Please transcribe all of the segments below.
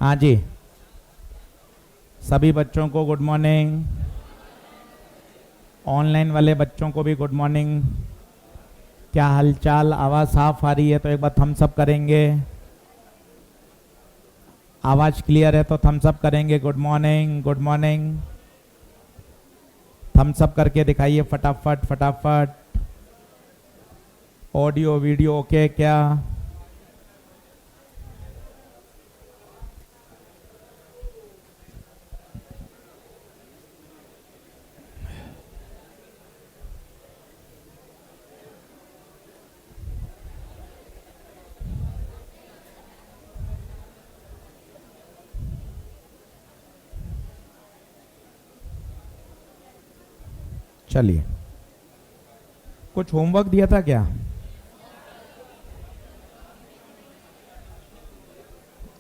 हाँ जी, सभी बच्चों को गुड मॉर्निंग। ऑनलाइन वाले बच्चों को भी गुड मॉर्निंग। क्या हालचाल? आवाज़ साफ आ रही है तो एक बार थम्स अप करेंगे। आवाज़ क्लियर है तो थम्स अप करेंगे। Good morning, good morning. Thumbs up करके दिखाइए फटाफट फटाफट। ऑडियो वीडियो ओके क्या? चलिए, कुछ होमवर्क दिया था क्या?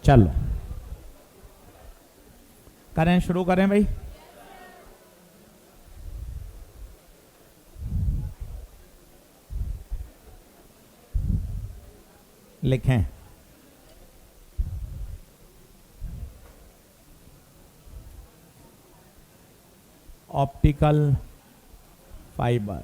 चलो करें, शुरू करें भाई। लिखें। Optical fibre.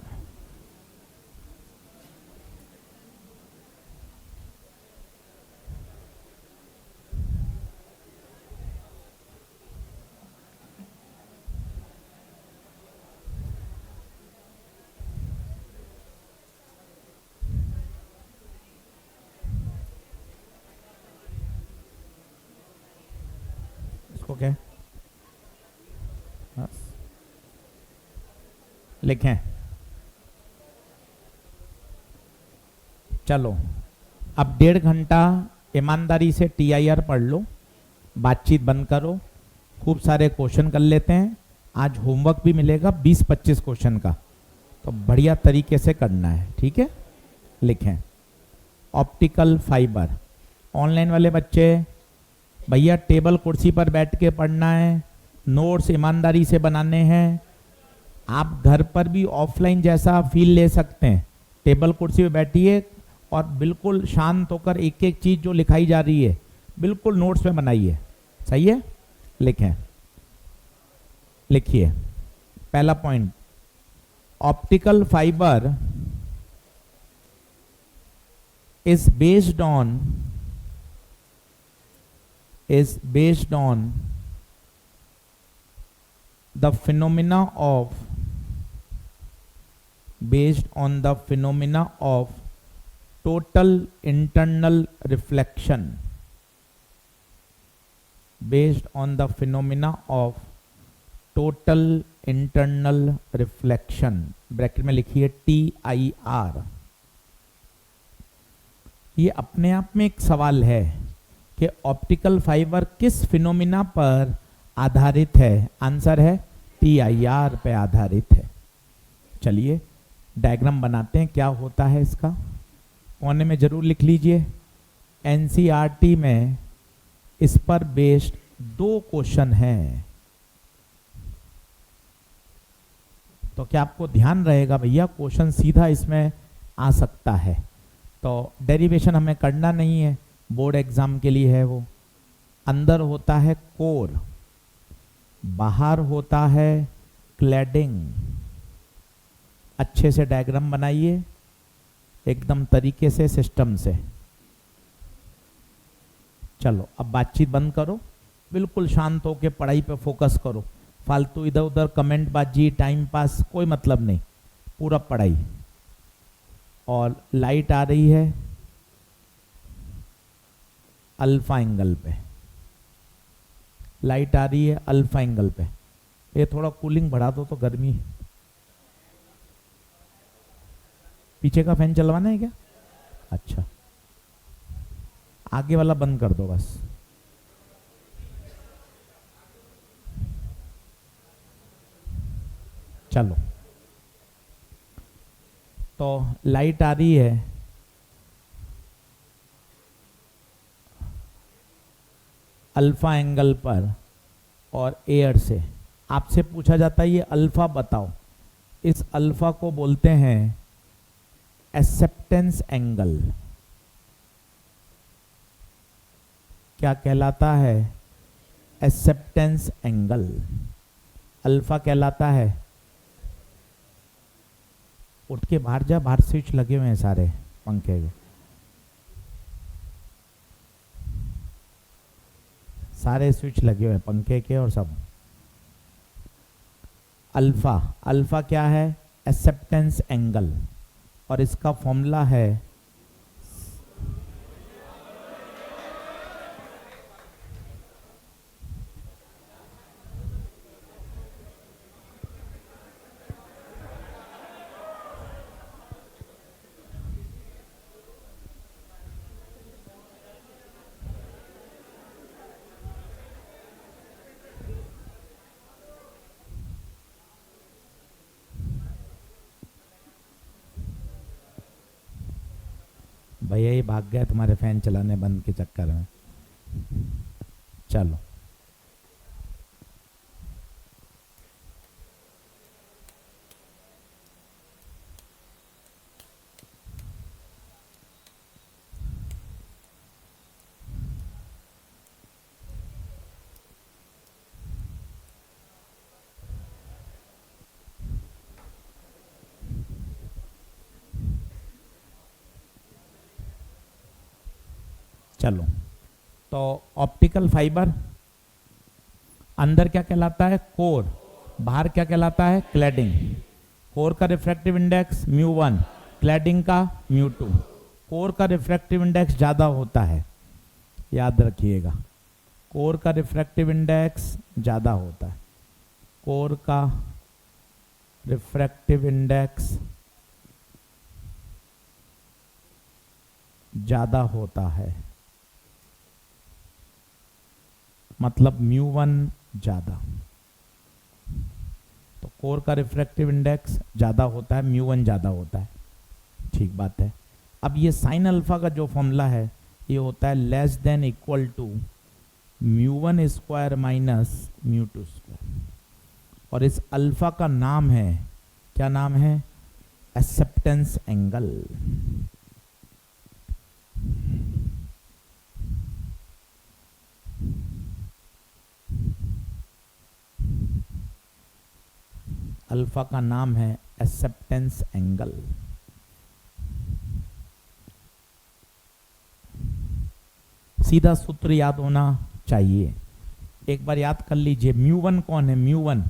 इसको क्या? बस लिखें। चलो अब 1.5 घंटा ईमानदारी से TIR पढ़ लो, बातचीत बंद करो, खूब सारे क्वेश्चन कर लेते हैं। आज होमवर्क भी मिलेगा 20-25 क्वेश्चन का, तो बढ़िया तरीके से करना है, ठीक है? लिखें ऑप्टिकल फाइबर। ऑनलाइन वाले बच्चे भैया टेबल कुर्सी पर बैठ के पढ़ना है, नोट्स ईमानदारी से बनाने हैं। आप घर पर भी ऑफलाइन जैसा फील ले सकते हैं। टेबल कुर्सी पे बैठिए और बिल्कुल शांत होकर एक एक चीज़ जो लिखाई जा रही है बिल्कुल नोट्स में बनाइए। सही है? लिखें। लिखिए पहला point, optical fibre is based on the phenomena of total internal reflection. Based on the phenomena of total internal reflection, bracket में लिखिए TIR। ये अपने आप में एक सवाल है कि ऑप्टिकल फाइबर किस फिनोमिना पर आधारित है। आंसर है TIR पे आधारित है। चलिए डायग्राम बनाते हैं, क्या होता है इसका। कोने में जरूर लिख लीजिए, NCERT में इस पर बेस्ड 2 क्वेश्चन हैं। तो क्या आपको ध्यान रहेगा भैया, क्वेश्चन सीधा इसमें आ सकता है। तो डेरिवेशन हमें करना नहीं है, बोर्ड एग्जाम के लिए है वो। अंदर होता है कोर, बाहर होता है क्लैडिंग। अच्छे से डायग्राम बनाइए एकदम तरीके से, सिस्टम से। चलो अब बातचीत बंद करो, बिल्कुल शांत होके पढ़ाई पे फोकस करो। फालतू इधर उधर कमेंट बाजी, टाइम पास कोई मतलब नहीं, पूरा पढ़ाई। और लाइट आ रही है अल्फा एंगल पे, लाइट आ रही है अल्फा एंगल पे। ये थोड़ा कूलिंग बढ़ा दो तो गर्मी। पीछे का फैन चलवाना है क्या? अच्छा, आगे वाला बंद कर दो बस। चलो तो लाइट आ रही है अल्फा एंगल पर और एयर से। आपसे पूछा जाता है ये अल्फा बताओ। इस अल्फा को बोलते हैं एक्सेप्टेंस एंगल। क्या कहलाता है? एक्सेप्टेंस एंगल, अल्फा कहलाता है। उठ के बाहर जा, बाहर स्विच लगे हुए हैं सारे पंखे के, सारे स्विच लगे हुए हैं पंखे के और सब। अल्फा, अल्फा क्या है? एक्सेप्टेंस एंगल, और इसका फॉर्मूला है भैया ये भाग गया तुम्हारे फैन चलाने बंद के चक्कर में। चलो चलो, तो ऑप्टिकल फाइबर अंदर क्या कहलाता है? कोर। बाहर क्या कहलाता है? क्लैडिंग। कोर का रिफ्रैक्टिव इंडेक्स μ1, क्लैडिंग का μ2। कोर का रिफ्रैक्टिव इंडेक्स ज़्यादा होता है, याद रखिएगा, कोर का रिफ्रैक्टिव इंडेक्स ज़्यादा होता है। कोर का रिफ्रैक्टिव इंडेक्स ज़्यादा होता है, मतलब μ1 ज़्यादा। तो कोर का रिफ्रैक्टिव इंडेक्स ज़्यादा होता है, μ1 ज़्यादा होता है, ठीक बात है। अब ये साइन अल्फा का जो फॉर्मूला है ये होता है less than equal to μ1 square minus μ2 square, और इस अल्फा का नाम है, क्या नाम है? Acceptance angle. अल्फा का नाम है एक्सेप्टेंस एंगल। सीधा सूत्र याद होना चाहिए, एक बार याद कर लीजिए। μ1 कौन है? μ1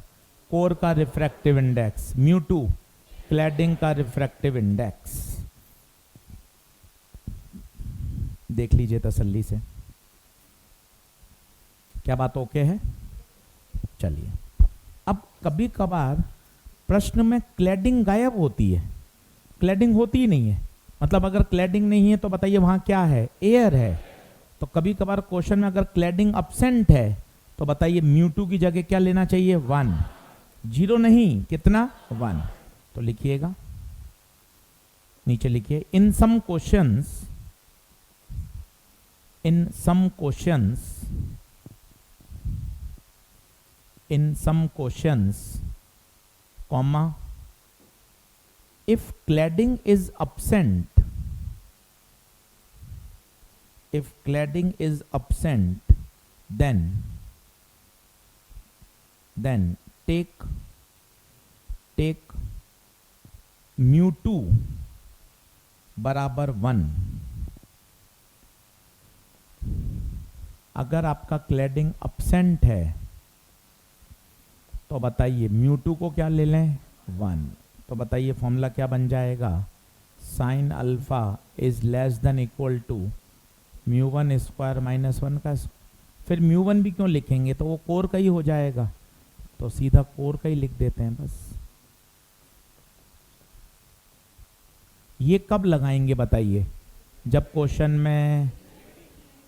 कोर का रिफ्रैक्टिव इंडेक्स, μ2 क्लैडिंग का रिफ्रैक्टिव इंडेक्स। देख लीजिए तसल्ली से, क्या बात ओके है? चलिए, अब कभी कभार प्रश्न में क्लैडिंग गायब होती है, क्लैडिंग होती ही नहीं है, मतलब अगर क्लैडिंग नहीं है तो बताइए वहां क्या है? एयर है। तो कभी कभार क्वेश्चन में अगर क्लैडिंग अब्सेंट है तो बताइए μ2 की जगह क्या लेना चाहिए? 1, 0 नहीं, कितना? 1। तो लिखिएगा, नीचे लिखिए, in some questions, in some questions, comma, if cladding is absent, then take μ2 बराबर 1। अगर आपका क्लैडिंग अब्सेंट है तो बताइए μ2 को क्या ले लें? 1। तो बताइए फॉर्मूला क्या बन जाएगा? Sine alpha is less than equal to μ1 square minus 1 का। फिर μ1 भी क्यों लिखेंगे? तो वो कोर का ही हो जाएगा, तो सीधा कोर का ही लिख देते हैं बस। ये कब लगाएंगे बताइए? जब क्वेश्चन में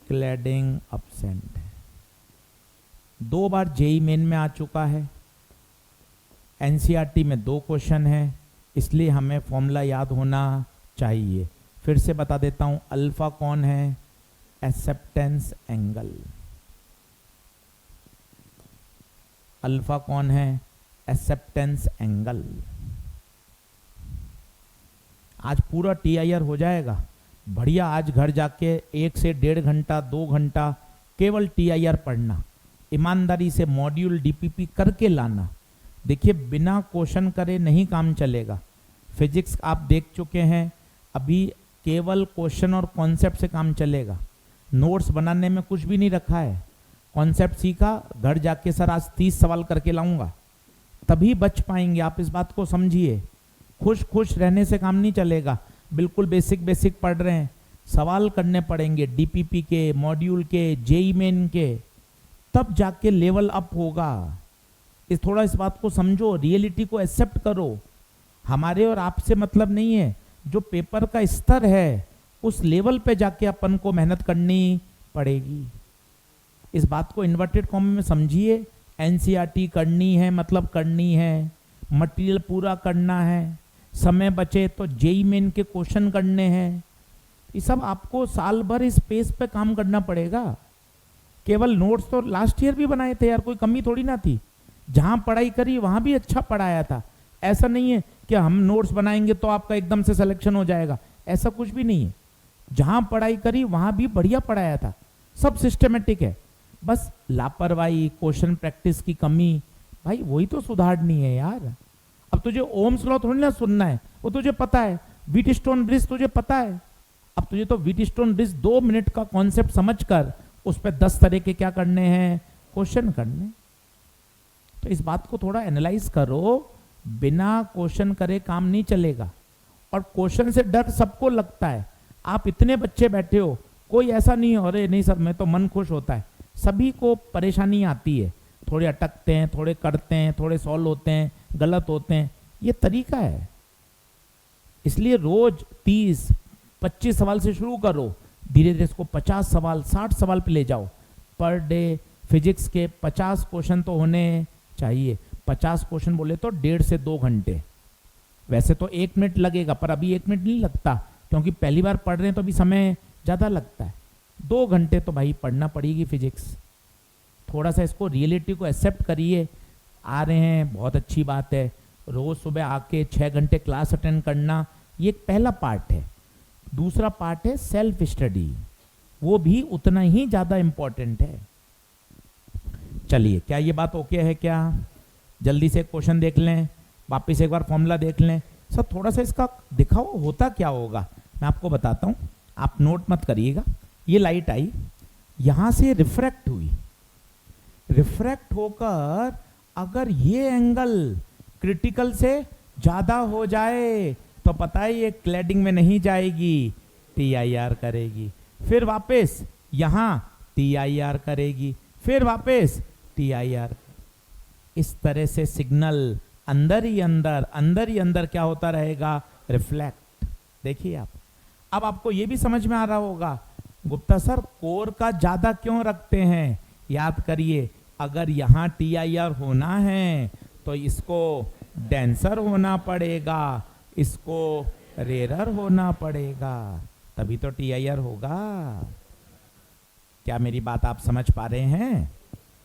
क्लैडिंग अब्सेंट है। 2 बार जेई मेन में आ चुका है, एनसीईआरटी में 2 क्वेश्चन है, इसलिए हमें फॉर्मूला याद होना चाहिए। फिर से बता देता हूं, अल्फा कौन है? Acceptance angle. अल्फा कौन है? Acceptance angle. आज पूरा टीआईआर हो जाएगा बढ़िया। आज घर जाके 1 से 1.5 घंटा 2 घंटा केवल टीआईआर पढ़ना, ईमानदारी से मॉड्यूल डीपीपी करके लाना। देखिए बिना क्वेश्चन करे नहीं काम चलेगा। फिजिक्स आप देख चुके हैं, अभी केवल क्वेश्चन और कॉन्सेप्ट से काम चलेगा। नोट्स बनाने में कुछ भी नहीं रखा है। कॉन्सेप्ट सीखा, घर जाके सर आज 30 सवाल करके लाऊंगा, तभी बच पाएंगे। आप इस बात को समझिए। खुश खुश रहने से काम नहीं चलेगा। बिल्कुल बेसिक बेसिक पढ़ रहे हैं, सवाल करने पड़ेंगे डीपीपी के, मॉड्यूल के, जेई मेन के, तब जाके लेवल अप होगा। थोड़ा इस बात को समझो, रियलिटी को एक्सेप्ट करो। हमारे और आपसे मतलब नहीं है, जो पेपर का स्तर है उस लेवल पे जाके अपन को मेहनत करनी पड़ेगी। इस बात को इन्वर्टेड कॉमा में समझिए। एनसीईआरटी करनी है मतलब करनी है, मटेरियल पूरा करना है, समय बचे तो जेई मेन के क्वेश्चन करने हैं। ये सब आपको साल भर इस पेस पे काम करना पड़ेगा। केवल नोट्स तो लास्ट ईयर भी बनाए थे यार, कोई कमी थोड़ी ना थी। जहां पढ़ाई करी वहां भी अच्छा पढ़ाया था। ऐसा नहीं है कि हम नोट्स बनाएंगे तो आपका एकदम से सिलेक्शन हो जाएगा, ऐसा कुछ भी नहीं है। जहां पढ़ाई करी वहां भी बढ़िया पढ़ाया था, सब सिस्टमेटिक है। बस लापरवाही, क्वेश्चन प्रैक्टिस की कमी, भाई वही तो सुधारनी है यार। अब तुझे ओम्स लॉ थोड़ी ना सुनना है, वो तुझे पता है। व्हीटस्टोन ब्रिज तुझे पता है। अब तुझे तो व्हीटस्टोन ब्रिज 2 मिनट का कॉन्सेप्ट समझकर उस पर 10 तरह के क्या करने हैं, क्वेश्चन करने। तो इस बात को थोड़ा एनालाइज करो। बिना क्वेश्चन करे काम नहीं चलेगा। और क्वेश्चन से डर सबको लगता है। आप इतने बच्चे बैठे हो, कोई ऐसा नहीं है अरे नहीं सर मैं तो मन खुश होता है। सभी को परेशानी आती है, थोड़े अटकते हैं, थोड़े करते हैं, थोड़े सॉल्व होते हैं, गलत होते हैं, ये तरीका है। इसलिए रोज 30-25 सवाल से शुरू करो, धीरे धीरे इसको 50 सवाल 60 सवाल पे ले जाओ। पर डे फिजिक्स के 50 क्वेश्चन तो होने चाहिए। 50 क्वेश्चन बोले तो 1.5 से 2 घंटे। वैसे तो 1 मिनट लगेगा, पर अभी 1 मिनट नहीं लगता, क्योंकि पहली बार पढ़ रहे हैं तो अभी समय ज़्यादा लगता है। 2 घंटे तो भाई पढ़ना पड़ेगी फिजिक्स। थोड़ा सा इसको रियलिटी को एक्सेप्ट करिए। आ रहे हैं बहुत अच्छी बात है, रोज सुबह आके 6 घंटे क्लास अटेंड करना, ये एक पहला पार्ट है। दूसरा पार्ट है सेल्फ स्टडी, वो भी उतना ही ज़्यादा इंपॉर्टेंट है। चलिए, क्या ये बात ओके है क्या? जल्दी से क्वेश्चन देख लें, वापस एक बार फॉर्मूला देख लें। सर थोड़ा सा इसका दिखाओ होता क्या होगा, मैं आपको बताता हूँ, आप नोट मत करिएगा। ये लाइट आई, यहाँ से रिफ्रैक्ट हुई, रिफ्रैक्ट होकर अगर ये एंगल क्रिटिकल से ज़्यादा हो जाए तो पता है ये क्लैडिंग में नहीं जाएगी, TIR करेगी। फिर वापस यहाँ TIR करेगी, फिर वापस TIR। इस तरह से सिग्नल अंदर ही अंदर क्या होता रहेगा, रिफ्लेक्ट। देखिए आप, अब आपको ये भी समझ में आ रहा होगा गुप्ता सर कोर का ज्यादा क्यों रखते हैं। याद करिए, अगर यहाँ TIR होना है तो इसको डेंसर होना पड़ेगा, इसको रेरर होना पड़ेगा, तभी तो TIR होगा। क्या मेरी बात आप समझ पा रहे हैं?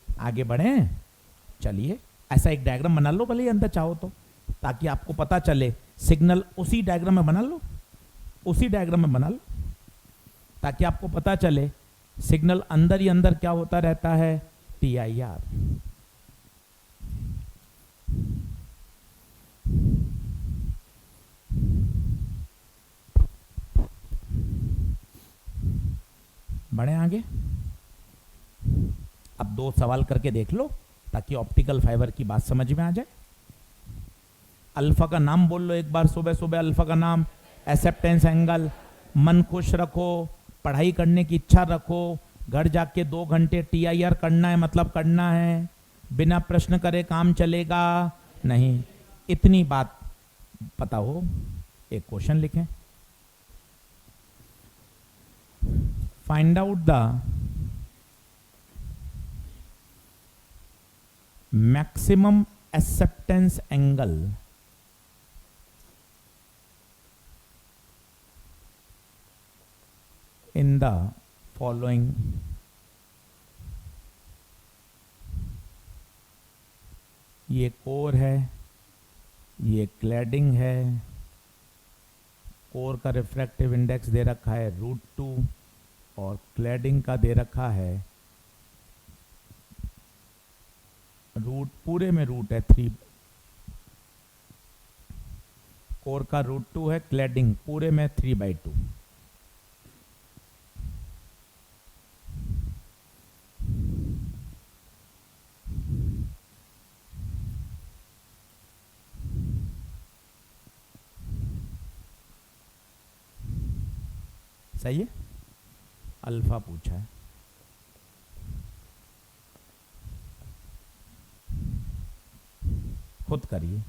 आगे बढ़ें। चलिए, ऐसा एक डायग्राम बना लो, भले अंदर चाहो तो, ताकि आपको पता चले। सिग्नल उसी डायग्राम में बना लो, उसी डायग्राम में बना लो, ताकि आपको पता चले सिग्नल अंदर ही अंदर क्या होता रहता है, TIR। बढ़े आगे। अब 2 सवाल करके देख लो, ताकि ऑप्टिकल फाइबर की बात समझ में आ जाए। अल्फा का नाम बोल लो एक बार सुबह सुबह, अल्फा का नाम, एक्सेप्टेंस एंगल। मन खुश रखो, पढ़ाई करने की इच्छा रखो, घर जाके 2 घंटे TIR करना है, मतलब करना है। बिना प्रश्न करे काम चलेगा नहीं, इतनी बात पता हो। एक क्वेश्चन लिखें, find out the maximum acceptance angle in the following ये कोर है, ये क्लैडिंग है, कोर का रिफ्रैक्टिव इंडेक्स दे रखा है √2 और क्लैडिंग का दे रखा है रूट पूरे में रूट है 3, कोर का √2 है, क्लैडिंग पूरे में 3/2। सही है, अल्फा पूछा है। खुद करिए।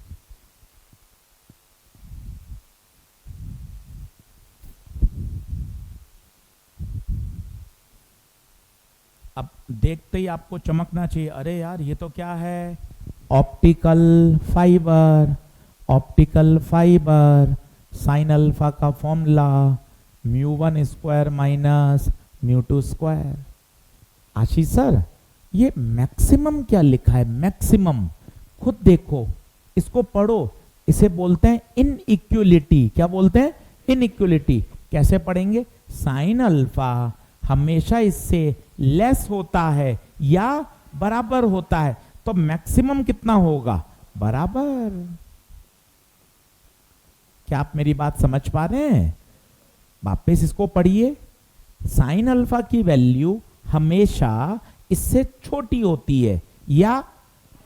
अब देखते ही आपको चमकना चाहिए, अरे यार ये तो क्या है, optical fibre. Optical fibre sign alpha का फॉर्मूला μ1² माइनस μ2²। आशीष सर ये मैक्सिमम क्या लिखा है, मैक्सिमम खुद देखो, इसको पढ़ो, इसे बोलते हैं इनइक्वलिटी। क्या बोलते हैं, इनइक्वलिटी। कैसे पढ़ेंगे, साइन अल्फा हमेशा इससे लेस होता है या बराबर होता है, तो मैक्सिमम कितना होगा, बराबर। क्या आप मेरी बात समझ पा रहे हैं, वापस इसको पढ़िए, साइन अल्फा की वैल्यू हमेशा इससे छोटी होती है या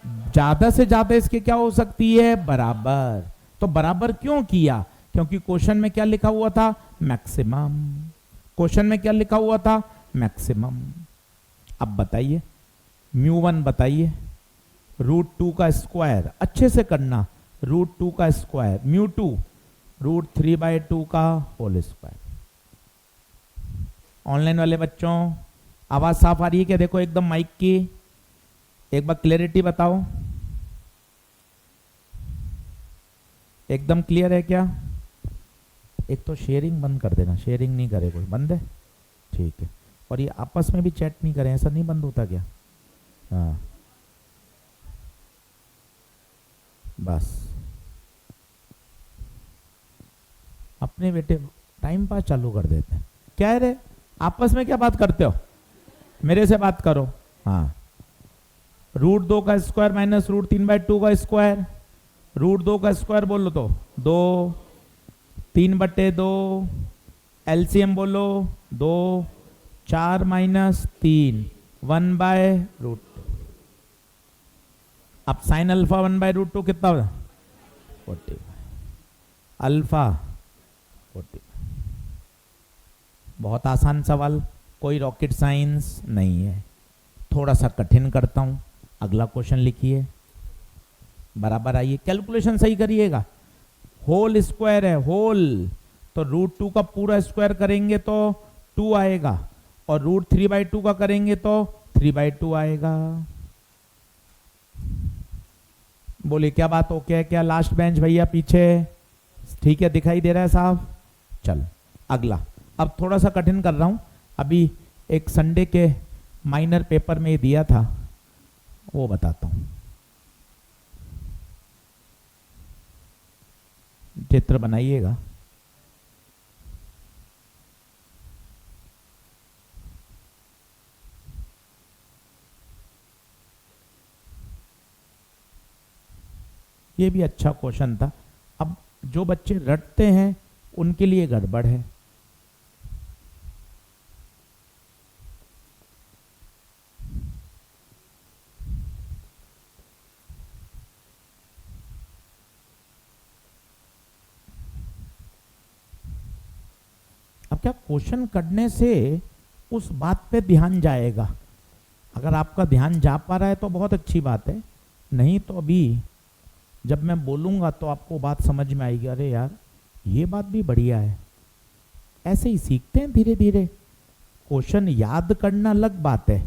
ज्यादा से ज्यादा इसके क्या हो सकती है, बराबर। तो बराबर क्यों किया, क्योंकि क्वेश्चन में क्या लिखा हुआ था, मैक्सिमम। क्वेश्चन में क्या लिखा हुआ था, मैक्सिमम। अब बताइए μ1 बताइए, √2 का स्क्वायर, अच्छे से करना, √2 का स्क्वायर, μ2 √3/2 का होल स्क्वायर। ऑनलाइन वाले बच्चों आवाज साफ आ रही है क्या, देखो एकदम माइक की, एक बार क्लियरिटी बताओ, एकदम क्लियर है क्या। एक तो शेयरिंग बंद कर देना, शेयरिंग नहीं करे कोई, बंद है, ठीक है। और ये आपस में भी चैट नहीं करें, ऐसा नहीं बंद होता क्या, हाँ बस। अपने बेटे टाइम पास चालू कर देते हैं, क्या रे आपस में क्या बात करते हो, मेरे से बात करो। हाँ, √2 का स्क्वायर माइनस √3/2 का स्क्वायर, √2 का स्क्वायर बोलो तो 2, 3/2, एलसीएम बोलो 2, 4 माइनस 3, 1/√2। अब साइन अल्फा 1/√2 कितना होगा, 40, अल्फा 40। बहुत आसान सवाल, कोई रॉकेट साइंस नहीं है। थोड़ा सा कठिन करता हूं, अगला क्वेश्चन लिखिए, बराबर आइए, कैलकुलेशन सही करिएगा। होल स्क्वायर है, होल तो √2 का पूरा स्क्वायर करेंगे तो 2 आएगा, और √3/2 का करेंगे तो 3/2 आएगा। बोले क्या बात हो, क्या क्या, लास्ट बेंच भैया पीछे, ठीक है दिखाई दे रहा है साहब। चल अगला, अब थोड़ा सा कठिन कर रहा हूं, अभी एक संडे के माइनर पेपर में दिया था, वो बताता हूं। चित्र बनाइएगा, ये भी अच्छा क्वेश्चन था। अब जो बच्चे रटते हैं उनके लिए गड़बड़ है। अब क्या क्वेश्चन करने से उस बात पे ध्यान जाएगा, अगर आपका ध्यान जा पा रहा है तो बहुत अच्छी बात है, नहीं तो अभी जब मैं बोलूंगा तो आपको बात समझ में आएगी, अरे यार ये बात भी बढ़िया है। ऐसे ही सीखते हैं धीरे धीरे। क्वेश्चन याद करना अलग बात है,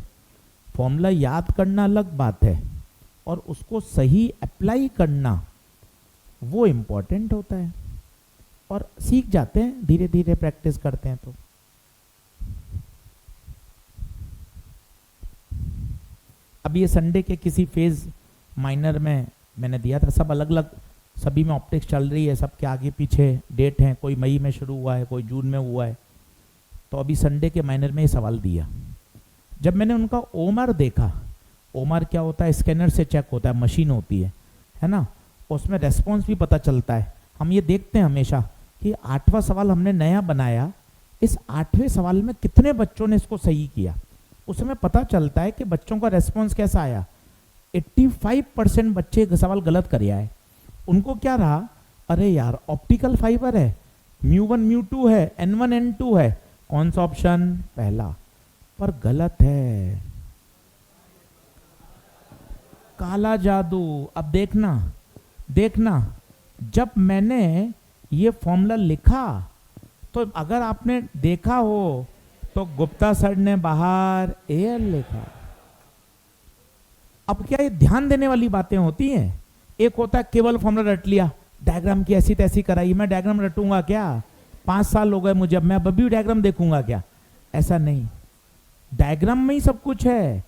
फॉर्मूला याद करना अलग बात है, और उसको सही अप्लाई करना वो इम्पोर्टेंट होता है, और सीख जाते हैं धीरे धीरे, प्रैक्टिस करते हैं तो। अब ये संडे के किसी फेज माइनर में मैंने दिया था, सब अलग अलग, सभी में ऑप्टिक्स चल रही है, सबके आगे पीछे डेट हैं, कोई मई में शुरू हुआ है, कोई जून में हुआ है, तो अभी संडे के माइनर में ये सवाल दिया। जब मैंने उनका ओमर देखा, ओमआर क्या होता है, स्कैनर से चेक होता है, मशीन होती है ना, उसमें रेस्पॉन्स भी पता चलता है। हम ये देखते हैं हमेशा कि 8वां सवाल हमने नया बनाया, इस 8वें सवाल में कितने बच्चों ने इसको सही किया, उसमें पता चलता है कि बच्चों का रेस्पॉन्स कैसा आया। 85% बच्चे सवाल गलत कर आए। उनको क्या रहा, अरे यार ऑप्टिकल फाइबर है, म्यू1 म्यू2 है, n1 n2 है, कौन सा ऑप्शन, पहला। पर गलत है, काला जादू। अब देखना देखना, जब मैंने ये फॉर्मूला लिखा तो अगर आपने देखा हो तो गुप्ता सर ने बाहर एयर लिखा। अब क्या ये ध्यान देने वाली बातें होती हैं। एक होता है केवल फॉर्मूला रट लिया, डायग्राम की ऐसी तैसी कराई, मैं डायग्राम रटूंगा क्या, 5 साल हो गए मुझे, मैं अब भी डायग्राम देखूंगा क्या, ऐसा नहीं। डायग्राम में ही सब कुछ है।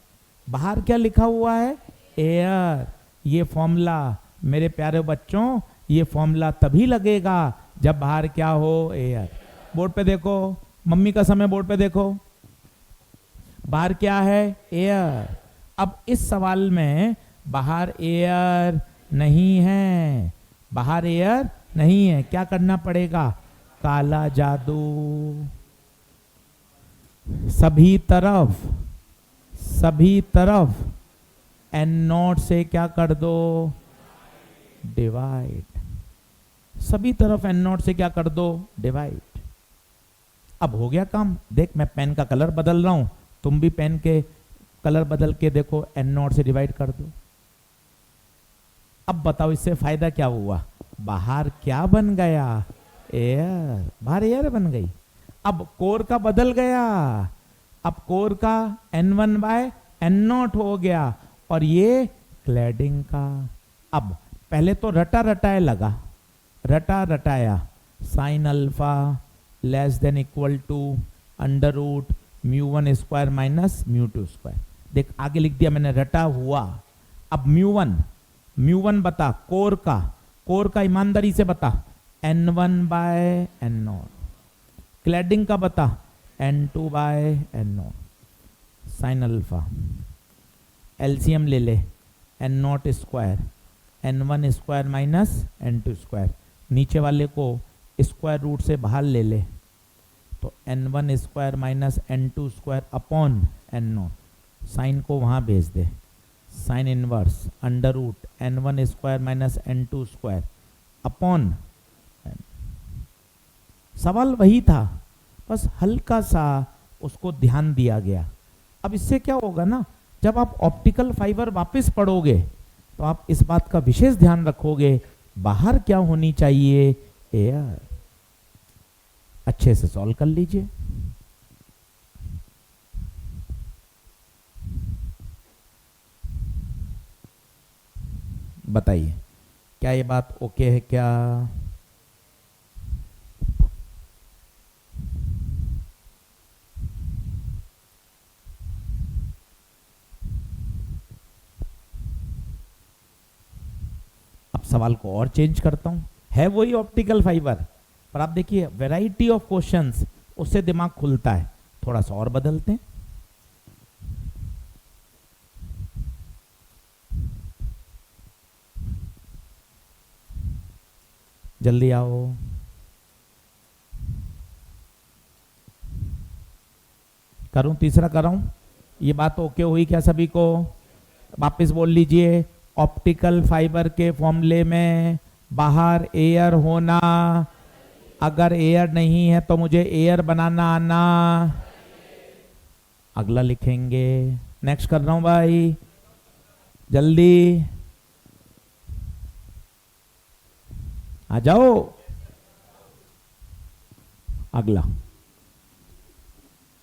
बाहर क्या लिखा हुआ है, एयर। ये फॉर्मूला मेरे प्यारे बच्चों, ये फॉर्मूला तभी लगेगा जब बाहर क्या हो, एयर। बोर्ड पे देखो, मम्मी का समय, बोर्ड पे देखो, बाहर क्या है, एयर। अब इस सवाल में बाहर एयर नहीं है, बाहर एयर नहीं है, क्या करना पड़ेगा, काला जादू। सभी तरफ n0 से क्या कर दो, डिवाइड। सभी तरफ n0 से क्या कर दो, डिवाइड। अब हो गया काम। देख मैं पेन का कलर बदल रहा हूं, तुम भी पेन के कलर बदल के देखो, n0 से डिवाइड कर दो। अब बताओ इससे फायदा क्या हुआ, बाहर क्या बन गया, एयर, बाहर एयर बन गई। अब कोर का बदल गया, अब कोर का n1 बाय n0 हो गया, और ये क्लैडिंग का। अब पहले तो रटा रटाया लगा, रटा रटाया, sine alpha less than equal to under root mu square minus mu square. देख आगे लिख दिया मैंने, रटा हुआ। अब म्यू1 बता, कोर का ईमानदारी से बता, n1 बाय n0। क्लैडिंग का बता, n2 bye n0। Sine alpha, LCM ले ले, n0 square, n1 square minus n2 square. नीचे वाले को स्क्वायर रूट से बाहर ले ले, तो n1 square minus n2 square upon n0। Sine को वहाँ भेज दे, sine inverse under root n1 square minus n2 square upon. सवाल वही था, बस हल्का सा उसको ध्यान दिया गया। अब इससे क्या होगा ना, जब आप ऑप्टिकल फाइबर वापस पढ़ोगे तो आप इस बात का विशेष ध्यान रखोगे, बाहर क्या होनी चाहिए, एयर। अच्छे से सॉल्व कर लीजिए। बताइए क्या ये बात ओके है क्या? अब सवाल को और चेंज करता हूं, है वही ऑप्टिकल फाइबर, पर आप देखिए वैरायटी ऑफ क्वेश्चंस, उससे दिमाग खुलता है। थोड़ा सा और बदलते हैं। जल्दी आओ। करूं तीसरा कराऊं? ये बात ओके हुई क्या सभी को? वापस बोल लीजिए, ऑप्टिकल फाइबर के फॉर्मूले में बाहर एयर होना, अगर एयर नहीं है तो मुझे एयर बनाना आना। अगला लिखेंगे, नेक्स्ट कर रहा हूं भाई, जल्दी आ जाओ। अगला,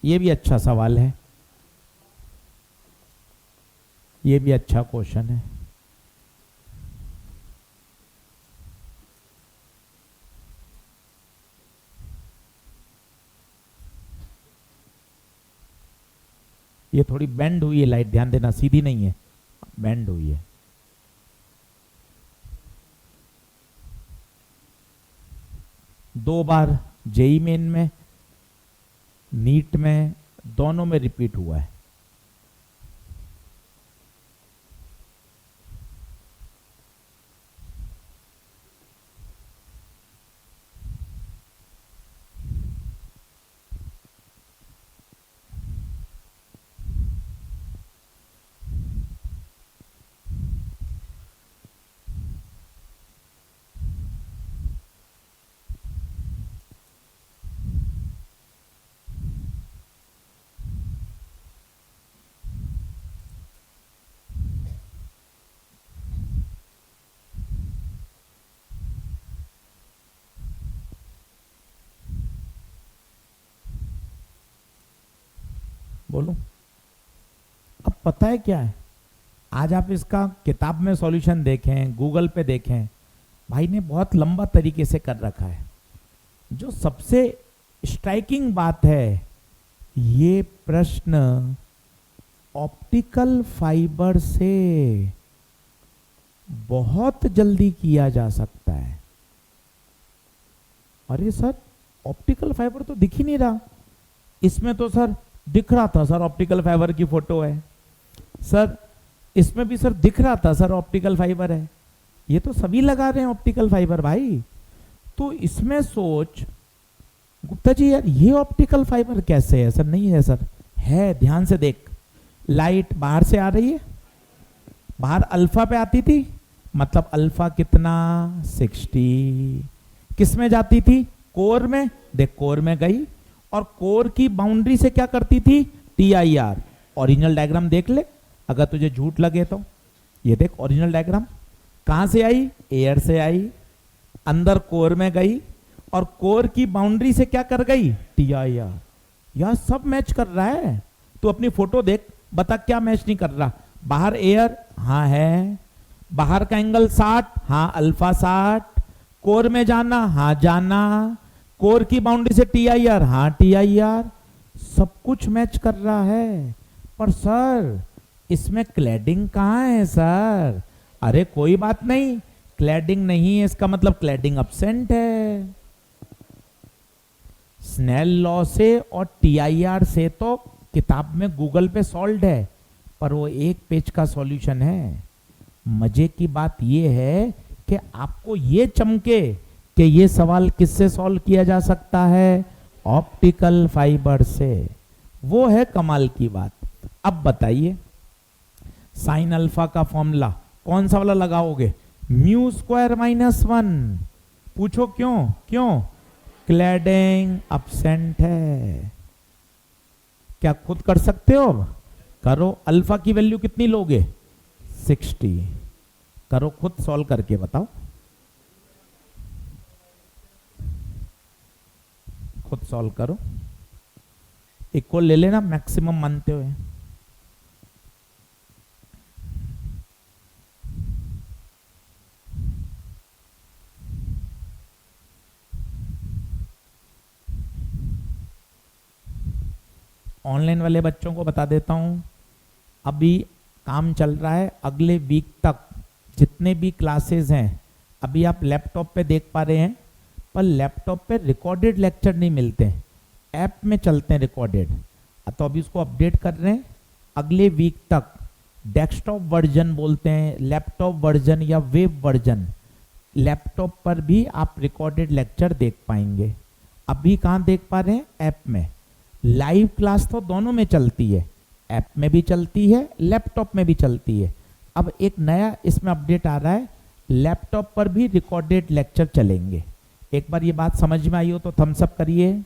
ये भी अच्छा सवाल है, ये भी अच्छा क्वेश्चन है। ये थोड़ी बेंड हुई है लाइट, ध्यान देना, सीधी नहीं है, बेंड हुई है। दो बार जेई मेन में, नीट में, दोनों में रिपीट हुआ है। बोलो। अब पता है क्या है, आज आप इसका किताब में सॉल्यूशन देखें, गूगल पे देखें, भाई ने बहुत लंबा तरीके से कर रखा है। जो सबसे स्ट्राइकिंग बात है, ये प्रश्न ऑप्टिकल फाइबर से बहुत जल्दी किया जा सकता है। अरे सर, ऑप्टिकल फाइबर तो दिख ही नहीं रहा। इसमें तो सर दिख रहा था सर, ऑप्टिकल फाइबर की फोटो है सर, इसमें भी सर दिख रहा था सर ऑप्टिकल फाइबर है। ये तो सभी लगा रहे हैं ऑप्टिकल फाइबर भाई। तो इसमें सोच गुप्ता जी, यार ये ऑप्टिकल फाइबर कैसे है? सर नहीं है सर, है, ध्यान से देख। लाइट बाहर से आ रही है, बाहर अल्फा पे आती थी, मतलब अल्फा कितना 60, किस में जाती थी? कोर में। देख कोर में गई, और कोर की बाउंड्री से क्या करती थी? TIR। ओरिजिनल डायग्राम देख ले अगर तुझे झूठ लगे तो। ये देख ओरिजिनल डायग्राम, कहां से आई? एयर से आई, अंदर कोर में गई, और कोर की बाउंड्री से क्या कर गई? TIR। यह सब मैच कर रहा है। तू अपनी फोटो देख, बता क्या मैच नहीं कर रहा? बाहर एयर, हाँ है, बाहर का एंगल 60, हाँ अल्फा 60, कोर में जाना, हाँ जाना, कोर की बाउंड्री से TIR, हाँ TIR, सब कुछ मैच कर रहा है। पर सर इसमें क्लैडिंग कहाँ है सर? अरे कोई बात नहीं, क्लैडिंग नहीं है इसका मतलब क्लैडिंग अब्सेंट है। स्नेल लॉ से और TIR से तो किताब में गूगल पे सॉल्व है, पर वो एक पेज का सॉल्यूशन है। मजे की बात ये है कि आपको ये चमके कि ये सवाल किससे सॉल्व किया जा सकता है? ऑप्टिकल फाइबर से। वो है कमाल की बात। अब बताइए, साइन अल्फा का फॉर्मूला कौन सा वाला लगाओगे? Mu square -1। पूछो क्यों? क्यों? क्लैडिंग अब्सेंट है। क्या खुद कर सकते हो? अब करो। अल्फा की वैल्यू कितनी लोगे? 60। करो खुद, सॉल्व करके बताओ, खुद सॉल्व करो। इक्वल ले लेना मैक्सिमम मानते हुए। ऑनलाइन वाले बच्चों को बता देता हूं, अभी काम चल रहा है, अगले वीक तक जितने भी क्लासेस हैं, अभी आप लैपटॉप पे देख पा रहे हैं, पर लैपटॉप पे रिकॉर्डेड लेक्चर नहीं मिलते, ऐप में चलते हैं रिकॉर्डेड। तो अभी उसको अपडेट कर रहे हैं। अगले वीक तक डेस्कटॉप वर्जन बोलते हैं, लैपटॉप वर्जन या वेब वर्जन, लैपटॉप पर भी आप रिकॉर्डेड लेक्चर देख पाएंगे। अभी कहाँ देख पा रहे हैं? ऐप में। लाइव क्लास तो दोनों में चलती है, ऐप में भी चलती है, लैपटॉप में भी चलती है। अब एक नया इसमें अपडेट आ रहा है, लैपटॉप पर भी रिकॉर्डेड लेक्चर चलेंगे। एक बार ये बात समझ में आई हो तो थम्स अप करिए,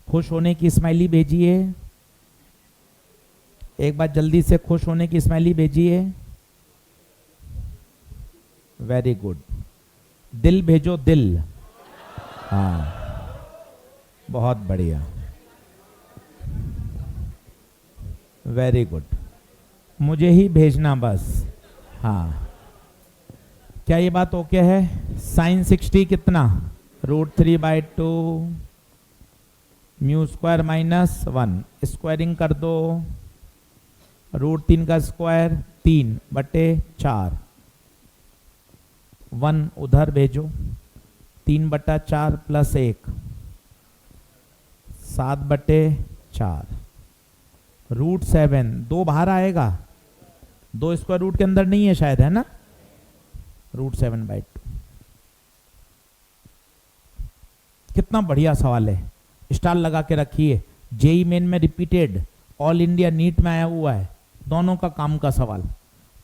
खुश होने की स्माइली भेजिए, एक बार जल्दी से खुश होने की स्माइली भेजिए। Very good. दिल भेजो, दिल। हाँ बहुत बढ़िया, वेरी गुड। मुझे ही भेजना बस। हाँ, क्या ये बात ओके है? साइन 60 कितना? √3/2 म्यू स्क्वायर -1। स्क्वायरिंग कर दो, √3 का स्क्वायर 3/4, 1 उधर भेजो, 3/4 + 1 7/4, √7। 2 बाहर आएगा, 2 स्क्वायर रूट के अंदर नहीं है शायद, है ना? √7/2। कितना बढ़िया सवाल है, स्टार लगा के रखिए। जेई मेन में रिपीटेड, ऑल इंडिया नीट में आया हुआ है, दोनों का काम का सवाल।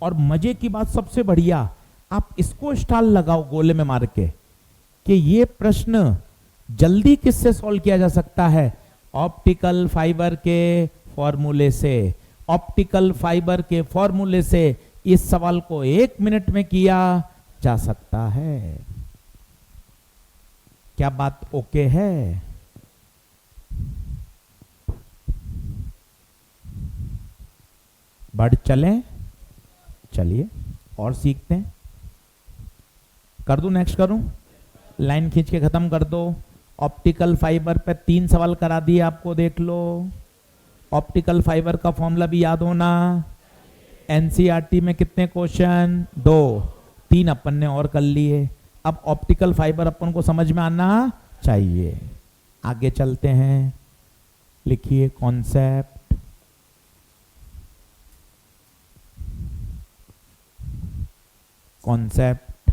और मजे की बात सबसे बढ़िया, आप इसको स्टार लगाओ गोले में मार के कि ये प्रश्न जल्दी किससे सॉल्व किया जा सकता है? ऑप्टिकल फाइबर के फॉर्मूले से। ऑप्टिकल फाइबर के फॉर्मूले से इस सवाल को 1 मिनट में किया जा सकता है। क्या बात ओके है? बढ़ चलें। चलिए और सीखते हैं। कर दूं, नेक्स्ट करूं? लाइन खींच के खत्म कर दो। ऑप्टिकल फाइबर पे 3 सवाल करा दिए आपको, देख लो। ऑप्टिकल फाइबर का फॉर्मूला भी याद होना। एनसीईआरटी में कितने क्वेश्चन? 2, 3 अपन ने और कर लिए। अब ऑप्टिकल फाइबर अपन को समझ में आना चाहिए। आगे चलते हैं, लिखिए कॉन्सेप्ट। कॉन्सेप्ट